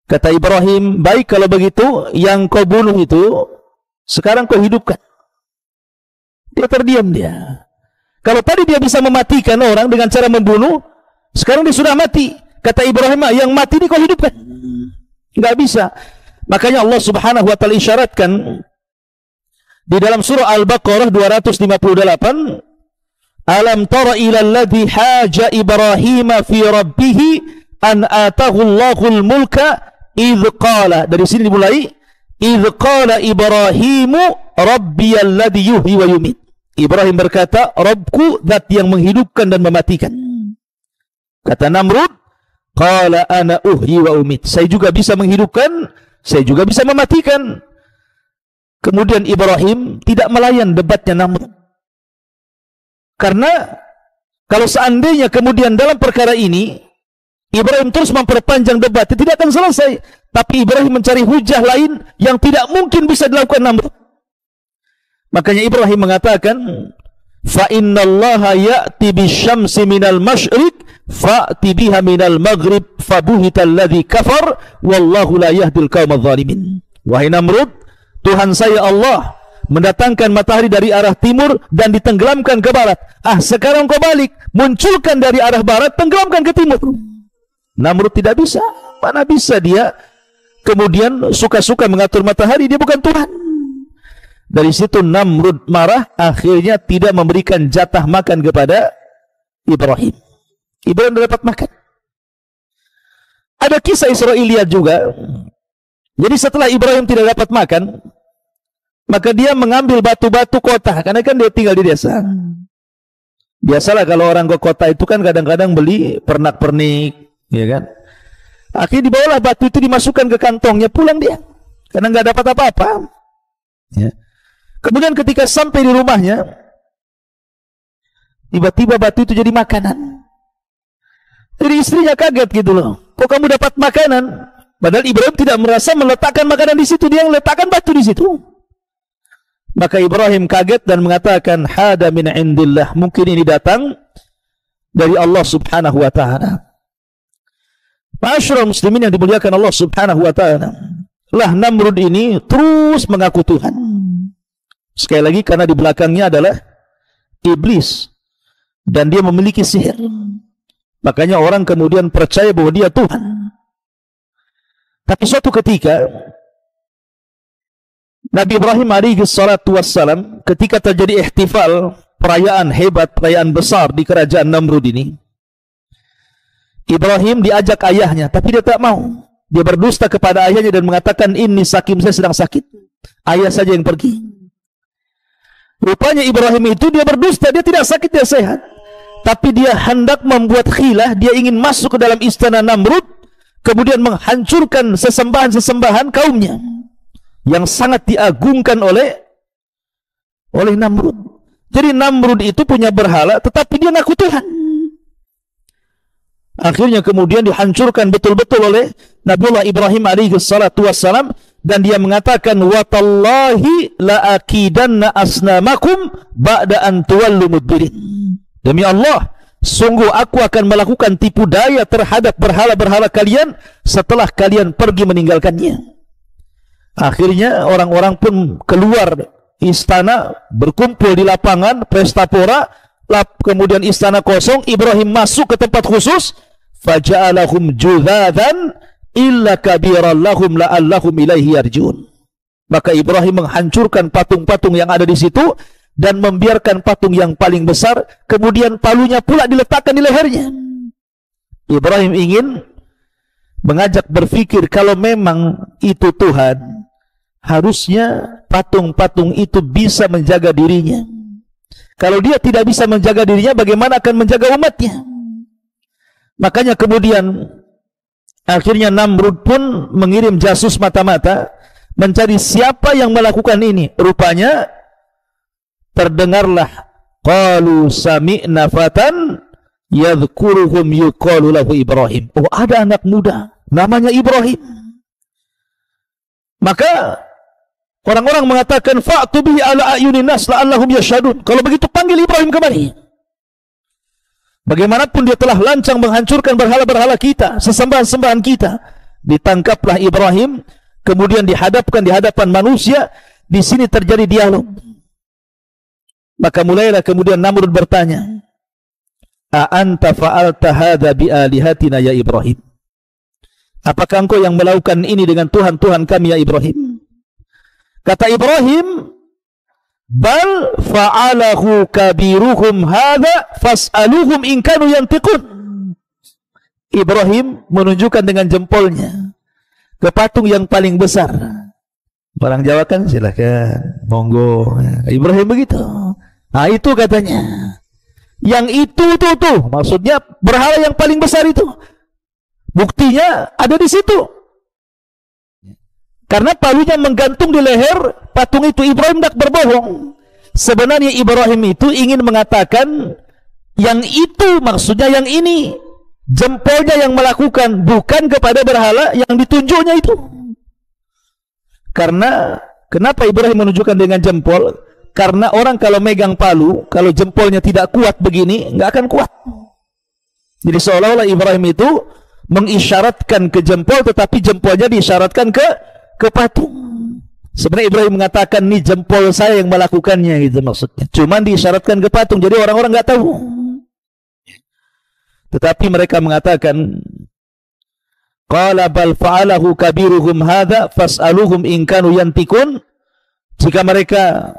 Kata Ibrahim, "Baik kalau begitu, yang kau bunuh itu sekarang kau hidupkan." Dia terdiam dia. Kalau tadi dia bisa mematikan orang dengan cara membunuh, sekarang dia sudah mati. Kata Ibrahim, "Yang mati ini kau hidupkan." Enggak bisa. Makanya Allah Subhanahu wa taala isyaratkan di dalam surah Al-Baqarah 258, "Alam tara ila alladhi haja Ibrahim fi rabbih an atahu Allahul mulka idh qala. Dari sini dimulai, idh qala Ibrahimu rabbiyalladzi yuhyi wa yumit. Ibrahim berkata, Rabbku zat yang menghidupkan dan mematikan. Kata Namrud, qala ana uhyi wa umit. Saya juga bisa menghidupkan, saya juga bisa mematikan. Kemudian Ibrahim tidak melayan debatnya Namrud. Karena kalau seandainya kemudian dalam perkara ini Ibrahim terus memperpanjang debat, tidak akan selesai. Tapi Ibrahim mencari hujah lain yang tidak mungkin bisa dilakukan Namrud. Makanya Ibrahim mengatakan, fa innallaha ya'ti bisyamsi minal masyriq fa'ti biha minal maghrib fabuhital ladzi kafar wallahu la yahdil qaumadz zalimin. Wahai Namrud, Tuhan saya Allah mendatangkan matahari dari arah timur dan ditenggelamkan ke barat. Sekarang kau balik, munculkan dari arah barat, tenggelamkan ke timur. Namrud tidak bisa. Mana bisa dia kemudian suka-suka mengatur matahari, dia bukan Tuhan. Dari situ Namrud marah, akhirnya tidak memberikan jatah makan kepada Ibrahim. Ibrahim tidak dapat makan. Ada kisah Israiliyat juga. Jadi setelah Ibrahim tidak dapat makan, maka dia mengambil batu-batu kota, karena kan dia tinggal di desa. Biasalah kalau orang ke kota itu kan kadang-kadang beli pernak-pernik, ya kan? Akhirnya dibawalah batu itu, dimasukkan ke kantongnya, pulang dia, karena nggak dapat apa-apa. Ya. Kemudian ketika sampai di rumahnya, tiba-tiba batu itu jadi makanan. Jadi istrinya kaget gitu loh, kok kamu dapat makanan? Padahal Ibrahim tidak merasa meletakkan makanan di situ, dia yang letakkan batu di situ. Maka Ibrahim kaget dan mengatakan, hada min indillah, mungkin ini datang dari Allah subhanahu wa ta'ala. Ma'asyiral muslimin yang dimuliakan Allah subhanahu wa ta'ala, lah Namrud ini terus mengaku Tuhan. Sekali lagi karena di belakangnya adalah iblis dan dia memiliki sihir. Makanya orang kemudian percaya bahwa dia Tuhan. Tapi suatu ketika Nabi Ibrahim alaihi salatu wassalam, ketika terjadi ihtifal, perayaan hebat, perayaan besar di kerajaan Namrud ini, Ibrahim diajak ayahnya, tapi dia tak mau. Dia berdusta kepada ayahnya dan mengatakan, ini sakim, saya sedang sakit, ayah saja yang pergi. Rupanya Ibrahim itu dia berdusta, dia tidak sakit, dia sehat. Tapi dia hendak membuat khilah, dia ingin masuk ke dalam istana Namrud, kemudian menghancurkan sesembahan-sesembahan kaumnya yang sangat diagungkan oleh Namrud. Jadi Namrud itu punya berhala, tetapi dia ngaku Tuhan. Akhirnya kemudian dihancurkan betul-betul oleh Nabiullah Ibrahim alaihi salatu wassalam, dan dia mengatakan, wa tallahi la akidanna asnamakum ba'da an tuwallu mudbirin. Demi Allah, sungguh aku akan melakukan tipu daya terhadap berhala-berhala kalian setelah kalian pergi meninggalkannya. Akhirnya orang-orang pun keluar istana, berkumpul di lapangan pesta pora, kemudian istana kosong. Ibrahim masuk ke tempat khusus, faja'alahum judhadan illa kabiran lahum la'allahum ilaihi yarji'un. Maka Ibrahim menghancurkan patung-patung yang ada di situ dan membiarkan patung yang paling besar, kemudian palunya pula diletakkan di lehernya. Ibrahim ingin mengajak berpikir, kalau memang itu Tuhan, harusnya patung-patung itu bisa menjaga dirinya. Kalau dia tidak bisa menjaga dirinya, bagaimana akan menjaga umatnya? Makanya kemudian akhirnya Namrud pun mengirim jasus mata-mata mencari siapa yang melakukan ini. Rupanya terdengarlah, qalu sami'na fatan yadhkuruhum yuqalu lahu Ibrahim. Oh, ada anak muda namanya Ibrahim. Maka orang-orang mengatakan, fa'tu bihi ala ayunin nas la'allahum yashhadun. Kalau begitu panggil Ibrahim kembali. Bagaimanapun dia telah lancang menghancurkan berhala-berhala kita, sesembahan-sembahan kita. Ditangkaplah Ibrahim, kemudian dihadapkan di hadapan manusia. Di sini terjadi dialog. Maka mulailah kemudian Namrud bertanya, a anta fa'alta hadza bi alihatina ya Ibrahim? Apakah engkau yang melakukan ini dengan Tuhan-Tuhan kami ya Ibrahim? Kata Ibrahim, bal fa'alahu kabiruhum hadza fas'aluhum in kanu yantiqun. Ibrahim menunjukkan dengan jempolnya ke patung yang paling besar. Orang Jawa kan silakan, monggo. Ibrahim begitu. Nah itu katanya. Yang itu tuh, maksudnya berhala yang paling besar itu. Buktinya ada di situ. Karena palunya menggantung di leher patung itu. Ibrahim tidak berbohong. Sebenarnya Ibrahim itu ingin mengatakan yang itu, maksudnya yang ini. Jempolnya yang melakukan, bukan kepada berhala yang ditunjuknya itu. Karena kenapa Ibrahim menunjukkan dengan jempol? Karena orang kalau megang palu, kalau jempolnya tidak kuat begini, nggak akan kuat. Jadi seolah-olah Ibrahim itu mengisyaratkan ke jempol, tetapi jempolnya diisyaratkan ke patung. Sebenarnya Ibrahim mengatakan, nih jempol saya yang melakukannya, gitu maksudnya. Cuman diisyaratkan ke patung, jadi orang-orang nggak tahu. Tetapi mereka mengatakan, qala bal fa'alahu kabiruhum hadza fas'aluhum in kanu yantikun. Jika mereka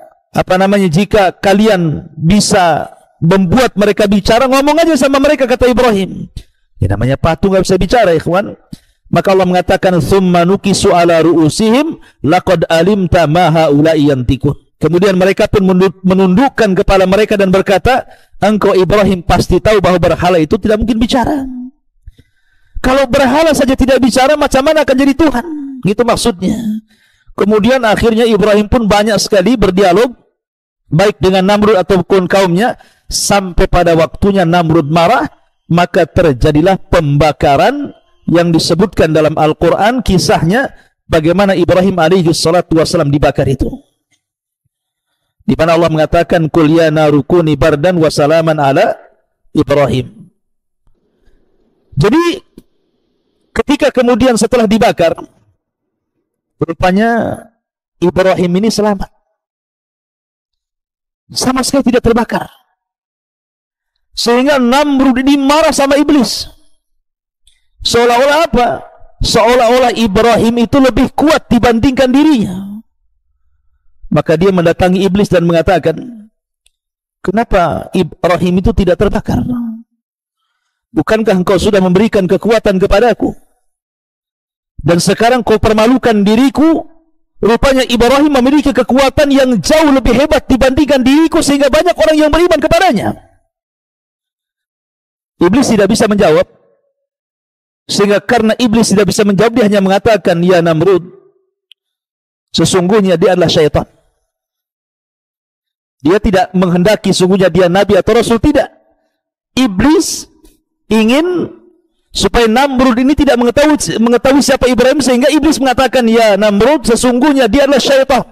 jika kalian bisa membuat mereka bicara, ngomong aja sama mereka, kata Ibrahim. Ya namanya patung enggak bisa bicara, ikhwan. Maka Allah mengatakan, tsumma nukisu ala ru'usihim laqad alimta ma haula'i yantikun. Kemudian mereka pun menundukkan kepala mereka dan berkata, engkau Ibrahim pasti tahu bahwa berhala itu tidak mungkin bicara. Kalau berhala saja tidak bicara, macam mana akan jadi Tuhan? Gitu maksudnya. Kemudian akhirnya Ibrahim pun banyak sekali berdialog, baik dengan Namrud ataupun kaumnya, sampai pada waktunya Namrud marah, maka terjadilah pembakaran yang disebutkan dalam Al-Quran, kisahnya bagaimana Ibrahim alaihi salatu wassalam dibakar itu. Di mana Allah mengatakan, qul ya naru kuni bardan wa salaman ala Ibrahim. Jadi ketika kemudian setelah dibakar, rupanya Ibrahim ini selamat. Sama sekali tidak terbakar. Sehingga Namrud ini marah sama iblis. Seolah-olah apa? Seolah-olah Ibrahim itu lebih kuat dibandingkan dirinya. Maka dia mendatangi iblis dan mengatakan, kenapa Ibrahim itu tidak terbakar? Bukankah engkau sudah memberikan kekuatan kepadaku? Dan sekarang kau permalukan diriku. Rupanya Ibrahim memiliki kekuatan yang jauh lebih hebat dibandingkan diriku, sehingga banyak orang yang beriman kepadanya. Iblis tidak bisa menjawab. Sehingga karena iblis tidak bisa menjawab, dia hanya mengatakan, ya Namrud, sesungguhnya dia adalah syaitan. Dia tidak menghendaki sungguhnya dia nabi atau rasul, tidak. Iblis ingin supaya Namrud ini tidak mengetahui siapa Ibrahim, sehingga iblis mengatakan, ya Namrud, sesungguhnya dia adalah syaitan.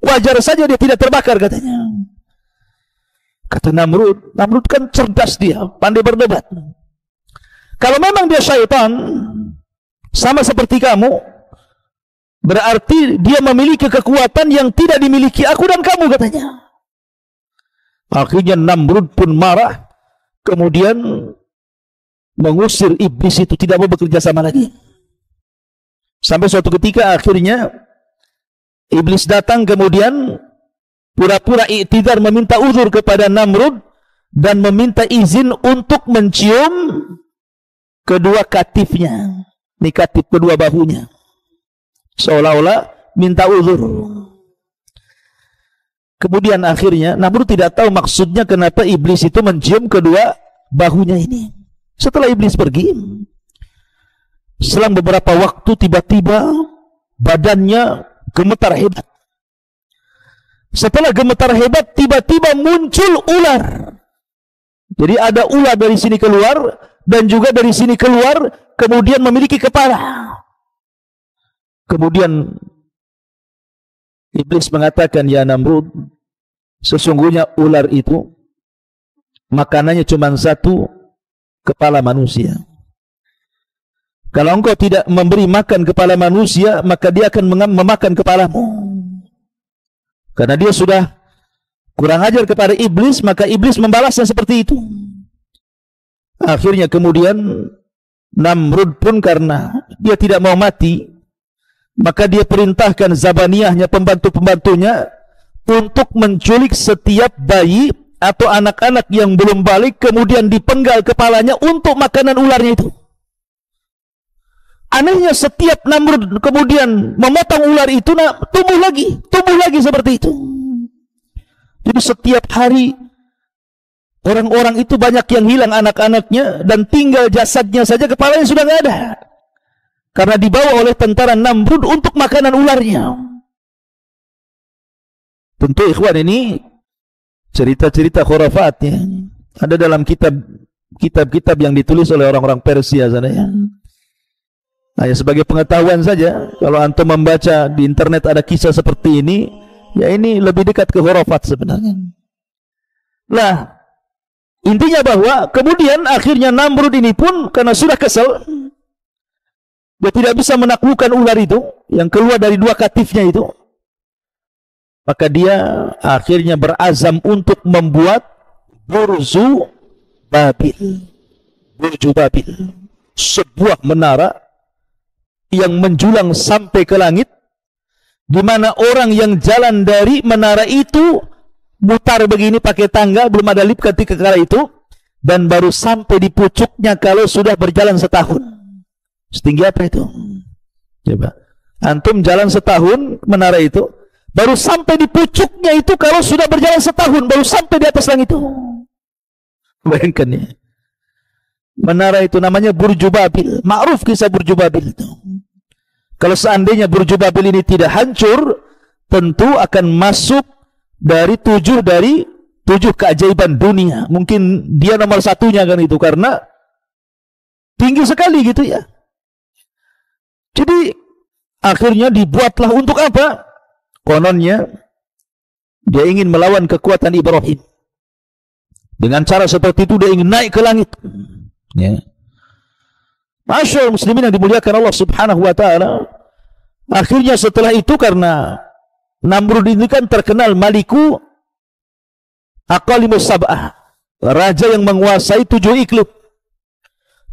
Wajar saja dia tidak terbakar, katanya. Kata Namrud kan cerdas, dia pandai berdebat. Kalau memang dia syaitan, sama seperti kamu, berarti dia memiliki kekuatan yang tidak dimiliki aku dan kamu, katanya. Akhirnya Namrud pun marah, kemudian mengusir iblis itu, tidak mau bekerja sama lagi. Sampai suatu ketika akhirnya iblis datang, kemudian pura-pura i'tidar, meminta uzur kepada Namrud dan meminta izin untuk mencium kedua katifnya, katif kedua bahunya, seolah-olah minta uzur. Kemudian akhirnya Namrud tidak tahu maksudnya kenapa iblis itu mencium kedua bahunya ini. Setelah iblis pergi, selang beberapa waktu tiba-tiba badannya gemetar hebat. Setelah gemetar hebat, tiba-tiba muncul ular. Jadi ada ular dari sini keluar dan juga dari sini keluar, kemudian memiliki kepala. Kemudian iblis mengatakan, ya Namrud, sesungguhnya ular itu makanannya cuma satu, kepala manusia. Kalau engkau tidak memberi makan kepala manusia, maka dia akan memakan kepalamu. Karena dia sudah kurang ajar kepada iblis, maka iblis membalasnya seperti itu. Akhirnya kemudian Namrud pun karena dia tidak mau mati, maka dia perintahkan Zabaniyahnya, pembantu-pembantunya, untuk menculik setiap bayi atau anak-anak yang belum balik, kemudian dipenggal kepalanya untuk makanan ularnya itu. Anehnya setiap Namrud kemudian memotong ular itu, tumbuh lagi seperti itu. Jadi setiap hari orang-orang itu banyak yang hilang anak-anaknya dan tinggal jasadnya saja, kepalanya sudah nggak ada. Karena dibawa oleh tentara Namrud untuk makanan ularnya. Tentu ikhwan, ini cerita-cerita khurafat ya. Ada dalam kitab-kitab yang ditulis oleh orang-orang Persia sana ya. Nah, ya sebagai pengetahuan saja, kalau antum membaca di internet ada kisah seperti ini, ya ini lebih dekat ke khurafat sebenarnya. Nah, intinya bahwa kemudian akhirnya Namrud ini pun karena sudah kesal, dia tidak bisa menaklukkan ular itu yang keluar dari dua katifnya itu, maka dia akhirnya berazam untuk membuat Burju Babil. Burju Babil, sebuah menara yang menjulang sampai ke langit, di mana orang yang jalan dari menara itu mutar begini pakai tangga, belum ada lift ketika kala itu, dan baru sampai di pucuknya kalau sudah berjalan setahun. Setinggi apa itu? Coba antum jalan setahun menara itu, baru sampai di pucuknya itu kalau sudah berjalan setahun, baru sampai di atas langit itu. Bayangkan ya. Menara itu namanya Burju Babil. Ma'ruf kisah Burju Babil itu. Kalau seandainya Burju Babil ini tidak hancur, tentu akan masuk dari tujuh keajaiban dunia. Mungkin dia nomor satunya kan itu, karena tinggi sekali gitu ya. Jadi akhirnya dibuatlah untuk apa? Kononnya dia ingin melawan kekuatan Ibrahim. Dengan cara seperti itu dia ingin naik ke langit. Ya. Masyaallah muslimin yang dimuliakan Allah Subhanahu wa taala. Akhirnya setelah itu, karena Namrud ini kan terkenal Maliku Aqalimus Sab'ah, raja yang menguasai 7 iklim.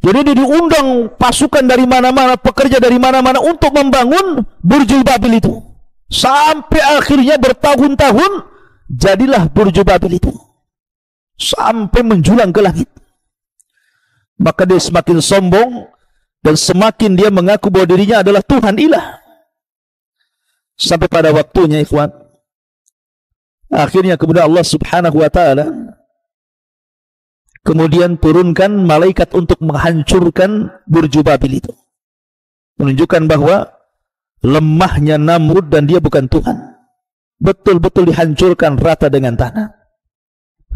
Jadi dia diundang pasukan dari mana-mana, pekerja dari mana-mana untuk membangun Burju Babil itu. Sampai akhirnya bertahun-tahun jadilah Burju Babil itu. Sampai menjulang ke langit. Maka dia semakin sombong dan semakin dia mengaku bahwa dirinya adalah Tuhan ilah. Sampai pada waktunya ikhwan, akhirnya kemudian Allah Subhanahu wa taala kemudian turunkan malaikat untuk menghancurkan Burju Babil itu. Menunjukkan bahwa lemahnya Namrud dan dia bukan Tuhan. Betul-betul dihancurkan rata dengan tanah.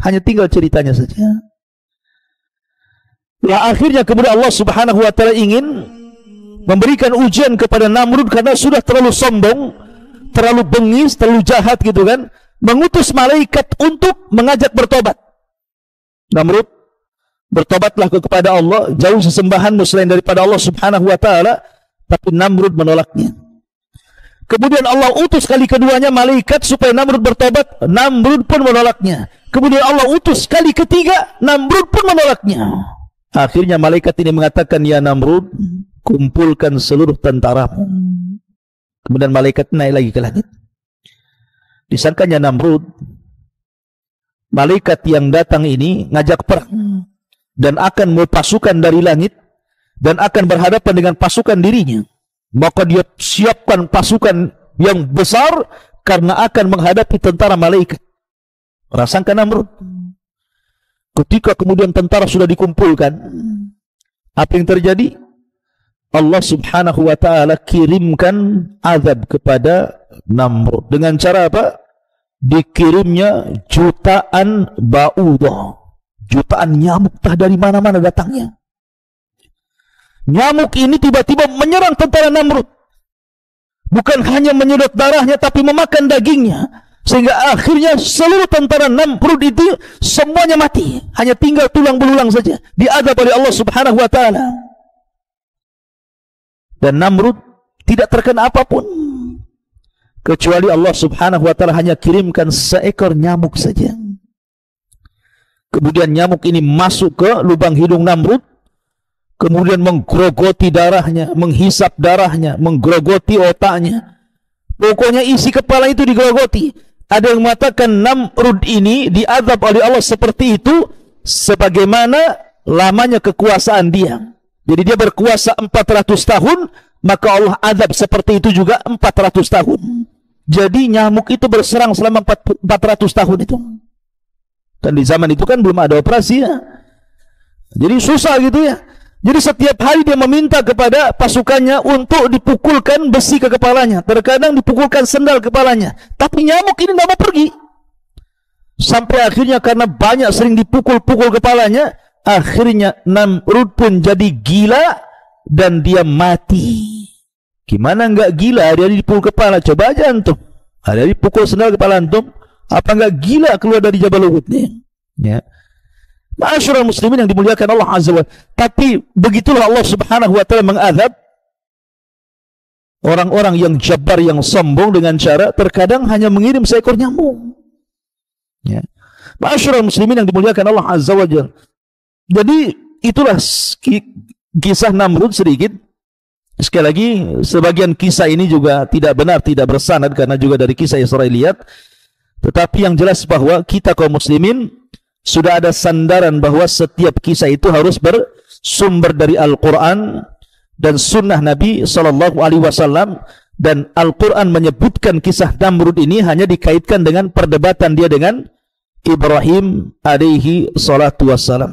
Hanya tinggal ceritanya saja. Lah akhirnya kemudian Allah Subhanahu wa taala ingin memberikan ujian kepada Namrud karena sudah terlalu sombong, terlalu bengis, terlalu jahat gitu kan. Mengutus malaikat untuk mengajak bertobat. Namrud, bertobatlah kepada Allah, jauh sesembahanmu selain daripada Allah Subhanahu wa taala. Tapi Namrud menolaknya. Kemudian Allah utus kali keduanya malaikat supaya Namrud bertobat, Namrud pun menolaknya. Kemudian Allah utus kali ketiga, Namrud pun menolaknya. Akhirnya malaikat ini mengatakan, ya Namrud, kumpulkan seluruh tentaramu. Kemudian malaikat naik lagi ke langit. Disangkanya Namrud, malaikat yang datang ini ngajak perang dan akan pasukan dari langit dan akan berhadapan dengan pasukan dirinya. Maka dia siapkan pasukan yang besar karena akan menghadapi tentara malaikat. Rasakan Namrud. Ketika kemudian tentara sudah dikumpulkan, apa yang terjadi? Allah Subhanahu wa taala kirimkan azab kepada Namrud. Dengan cara apa? Dikirimnya jutaan ba'udah. Jutaan nyamuk entah dari mana-mana datangnya. Nyamuk ini tiba-tiba menyerang tentara Namrud. Bukan hanya menyedot darahnya, tapi memakan dagingnya. Sehingga akhirnya seluruh tentara Namrud itu semuanya mati. Hanya tinggal tulang belulang saja. Diadab oleh Allah Subhanahu wa ta'ala. Dan Namrud tidak terkena apapun. Kecuali Allah Subhanahu wa ta'ala hanya kirimkan seekor nyamuk saja. Kemudian nyamuk ini masuk ke lubang hidung Namrud. Kemudian menggerogoti darahnya, menghisap darahnya, menggerogoti otaknya. Pokoknya isi kepala itu digerogoti. Ada yang mengatakan Namrud ini diazab oleh Allah seperti itu sebagaimana lamanya kekuasaan dia. Jadi dia berkuasa 400 tahun, maka Allah azab seperti itu juga 400 tahun. Jadi nyamuk itu berserang selama 400 tahun itu. Dan di zaman itu kan belum ada operasi ya. Jadi susah gitu ya. Jadi setiap hari dia meminta kepada pasukannya untuk dipukulkan besi ke kepalanya. Terkadang dipukulkan sendal kepalanya. Tapi nyamuk ini tidak mau pergi. Sampai akhirnya karena banyak sering dipukul-pukul kepalanya, akhirnya Namrud pun jadi gila dan dia mati. Gimana enggak gila? Dia dipukul kepala. Coba aja antum. Ada dipukul sendal kepala antum. Apa enggak gila keluar dari Jabal Uhud nih? Ya. Ma'asyiral muslimin yang dimuliakan Allah Azza wa Jalla. Tapi begitulah Allah Subhanahu wa taala mengadab orang-orang yang jabbar, yang sombong dengan cara terkadang hanya mengirim seekor nyamuk. Ya. Ma'asyiral muslimin yang dimuliakan Allah Azza wa Jalla. Jadi itulah kisah Namrud sedikit. Sekali lagi, sebagian kisah ini juga tidak benar, tidak bersanad karena juga dari kisah Israiliyat. Tetapi yang jelas bahwa kita kaum muslimin sudah ada sandaran bahwa setiap kisah itu harus bersumber dari Al-Quran dan sunnah Nabi SAW. Dan Al-Quran menyebutkan kisah Namrud ini hanya dikaitkan dengan perdebatan dia dengan Ibrahim alaihi salatu wassalam.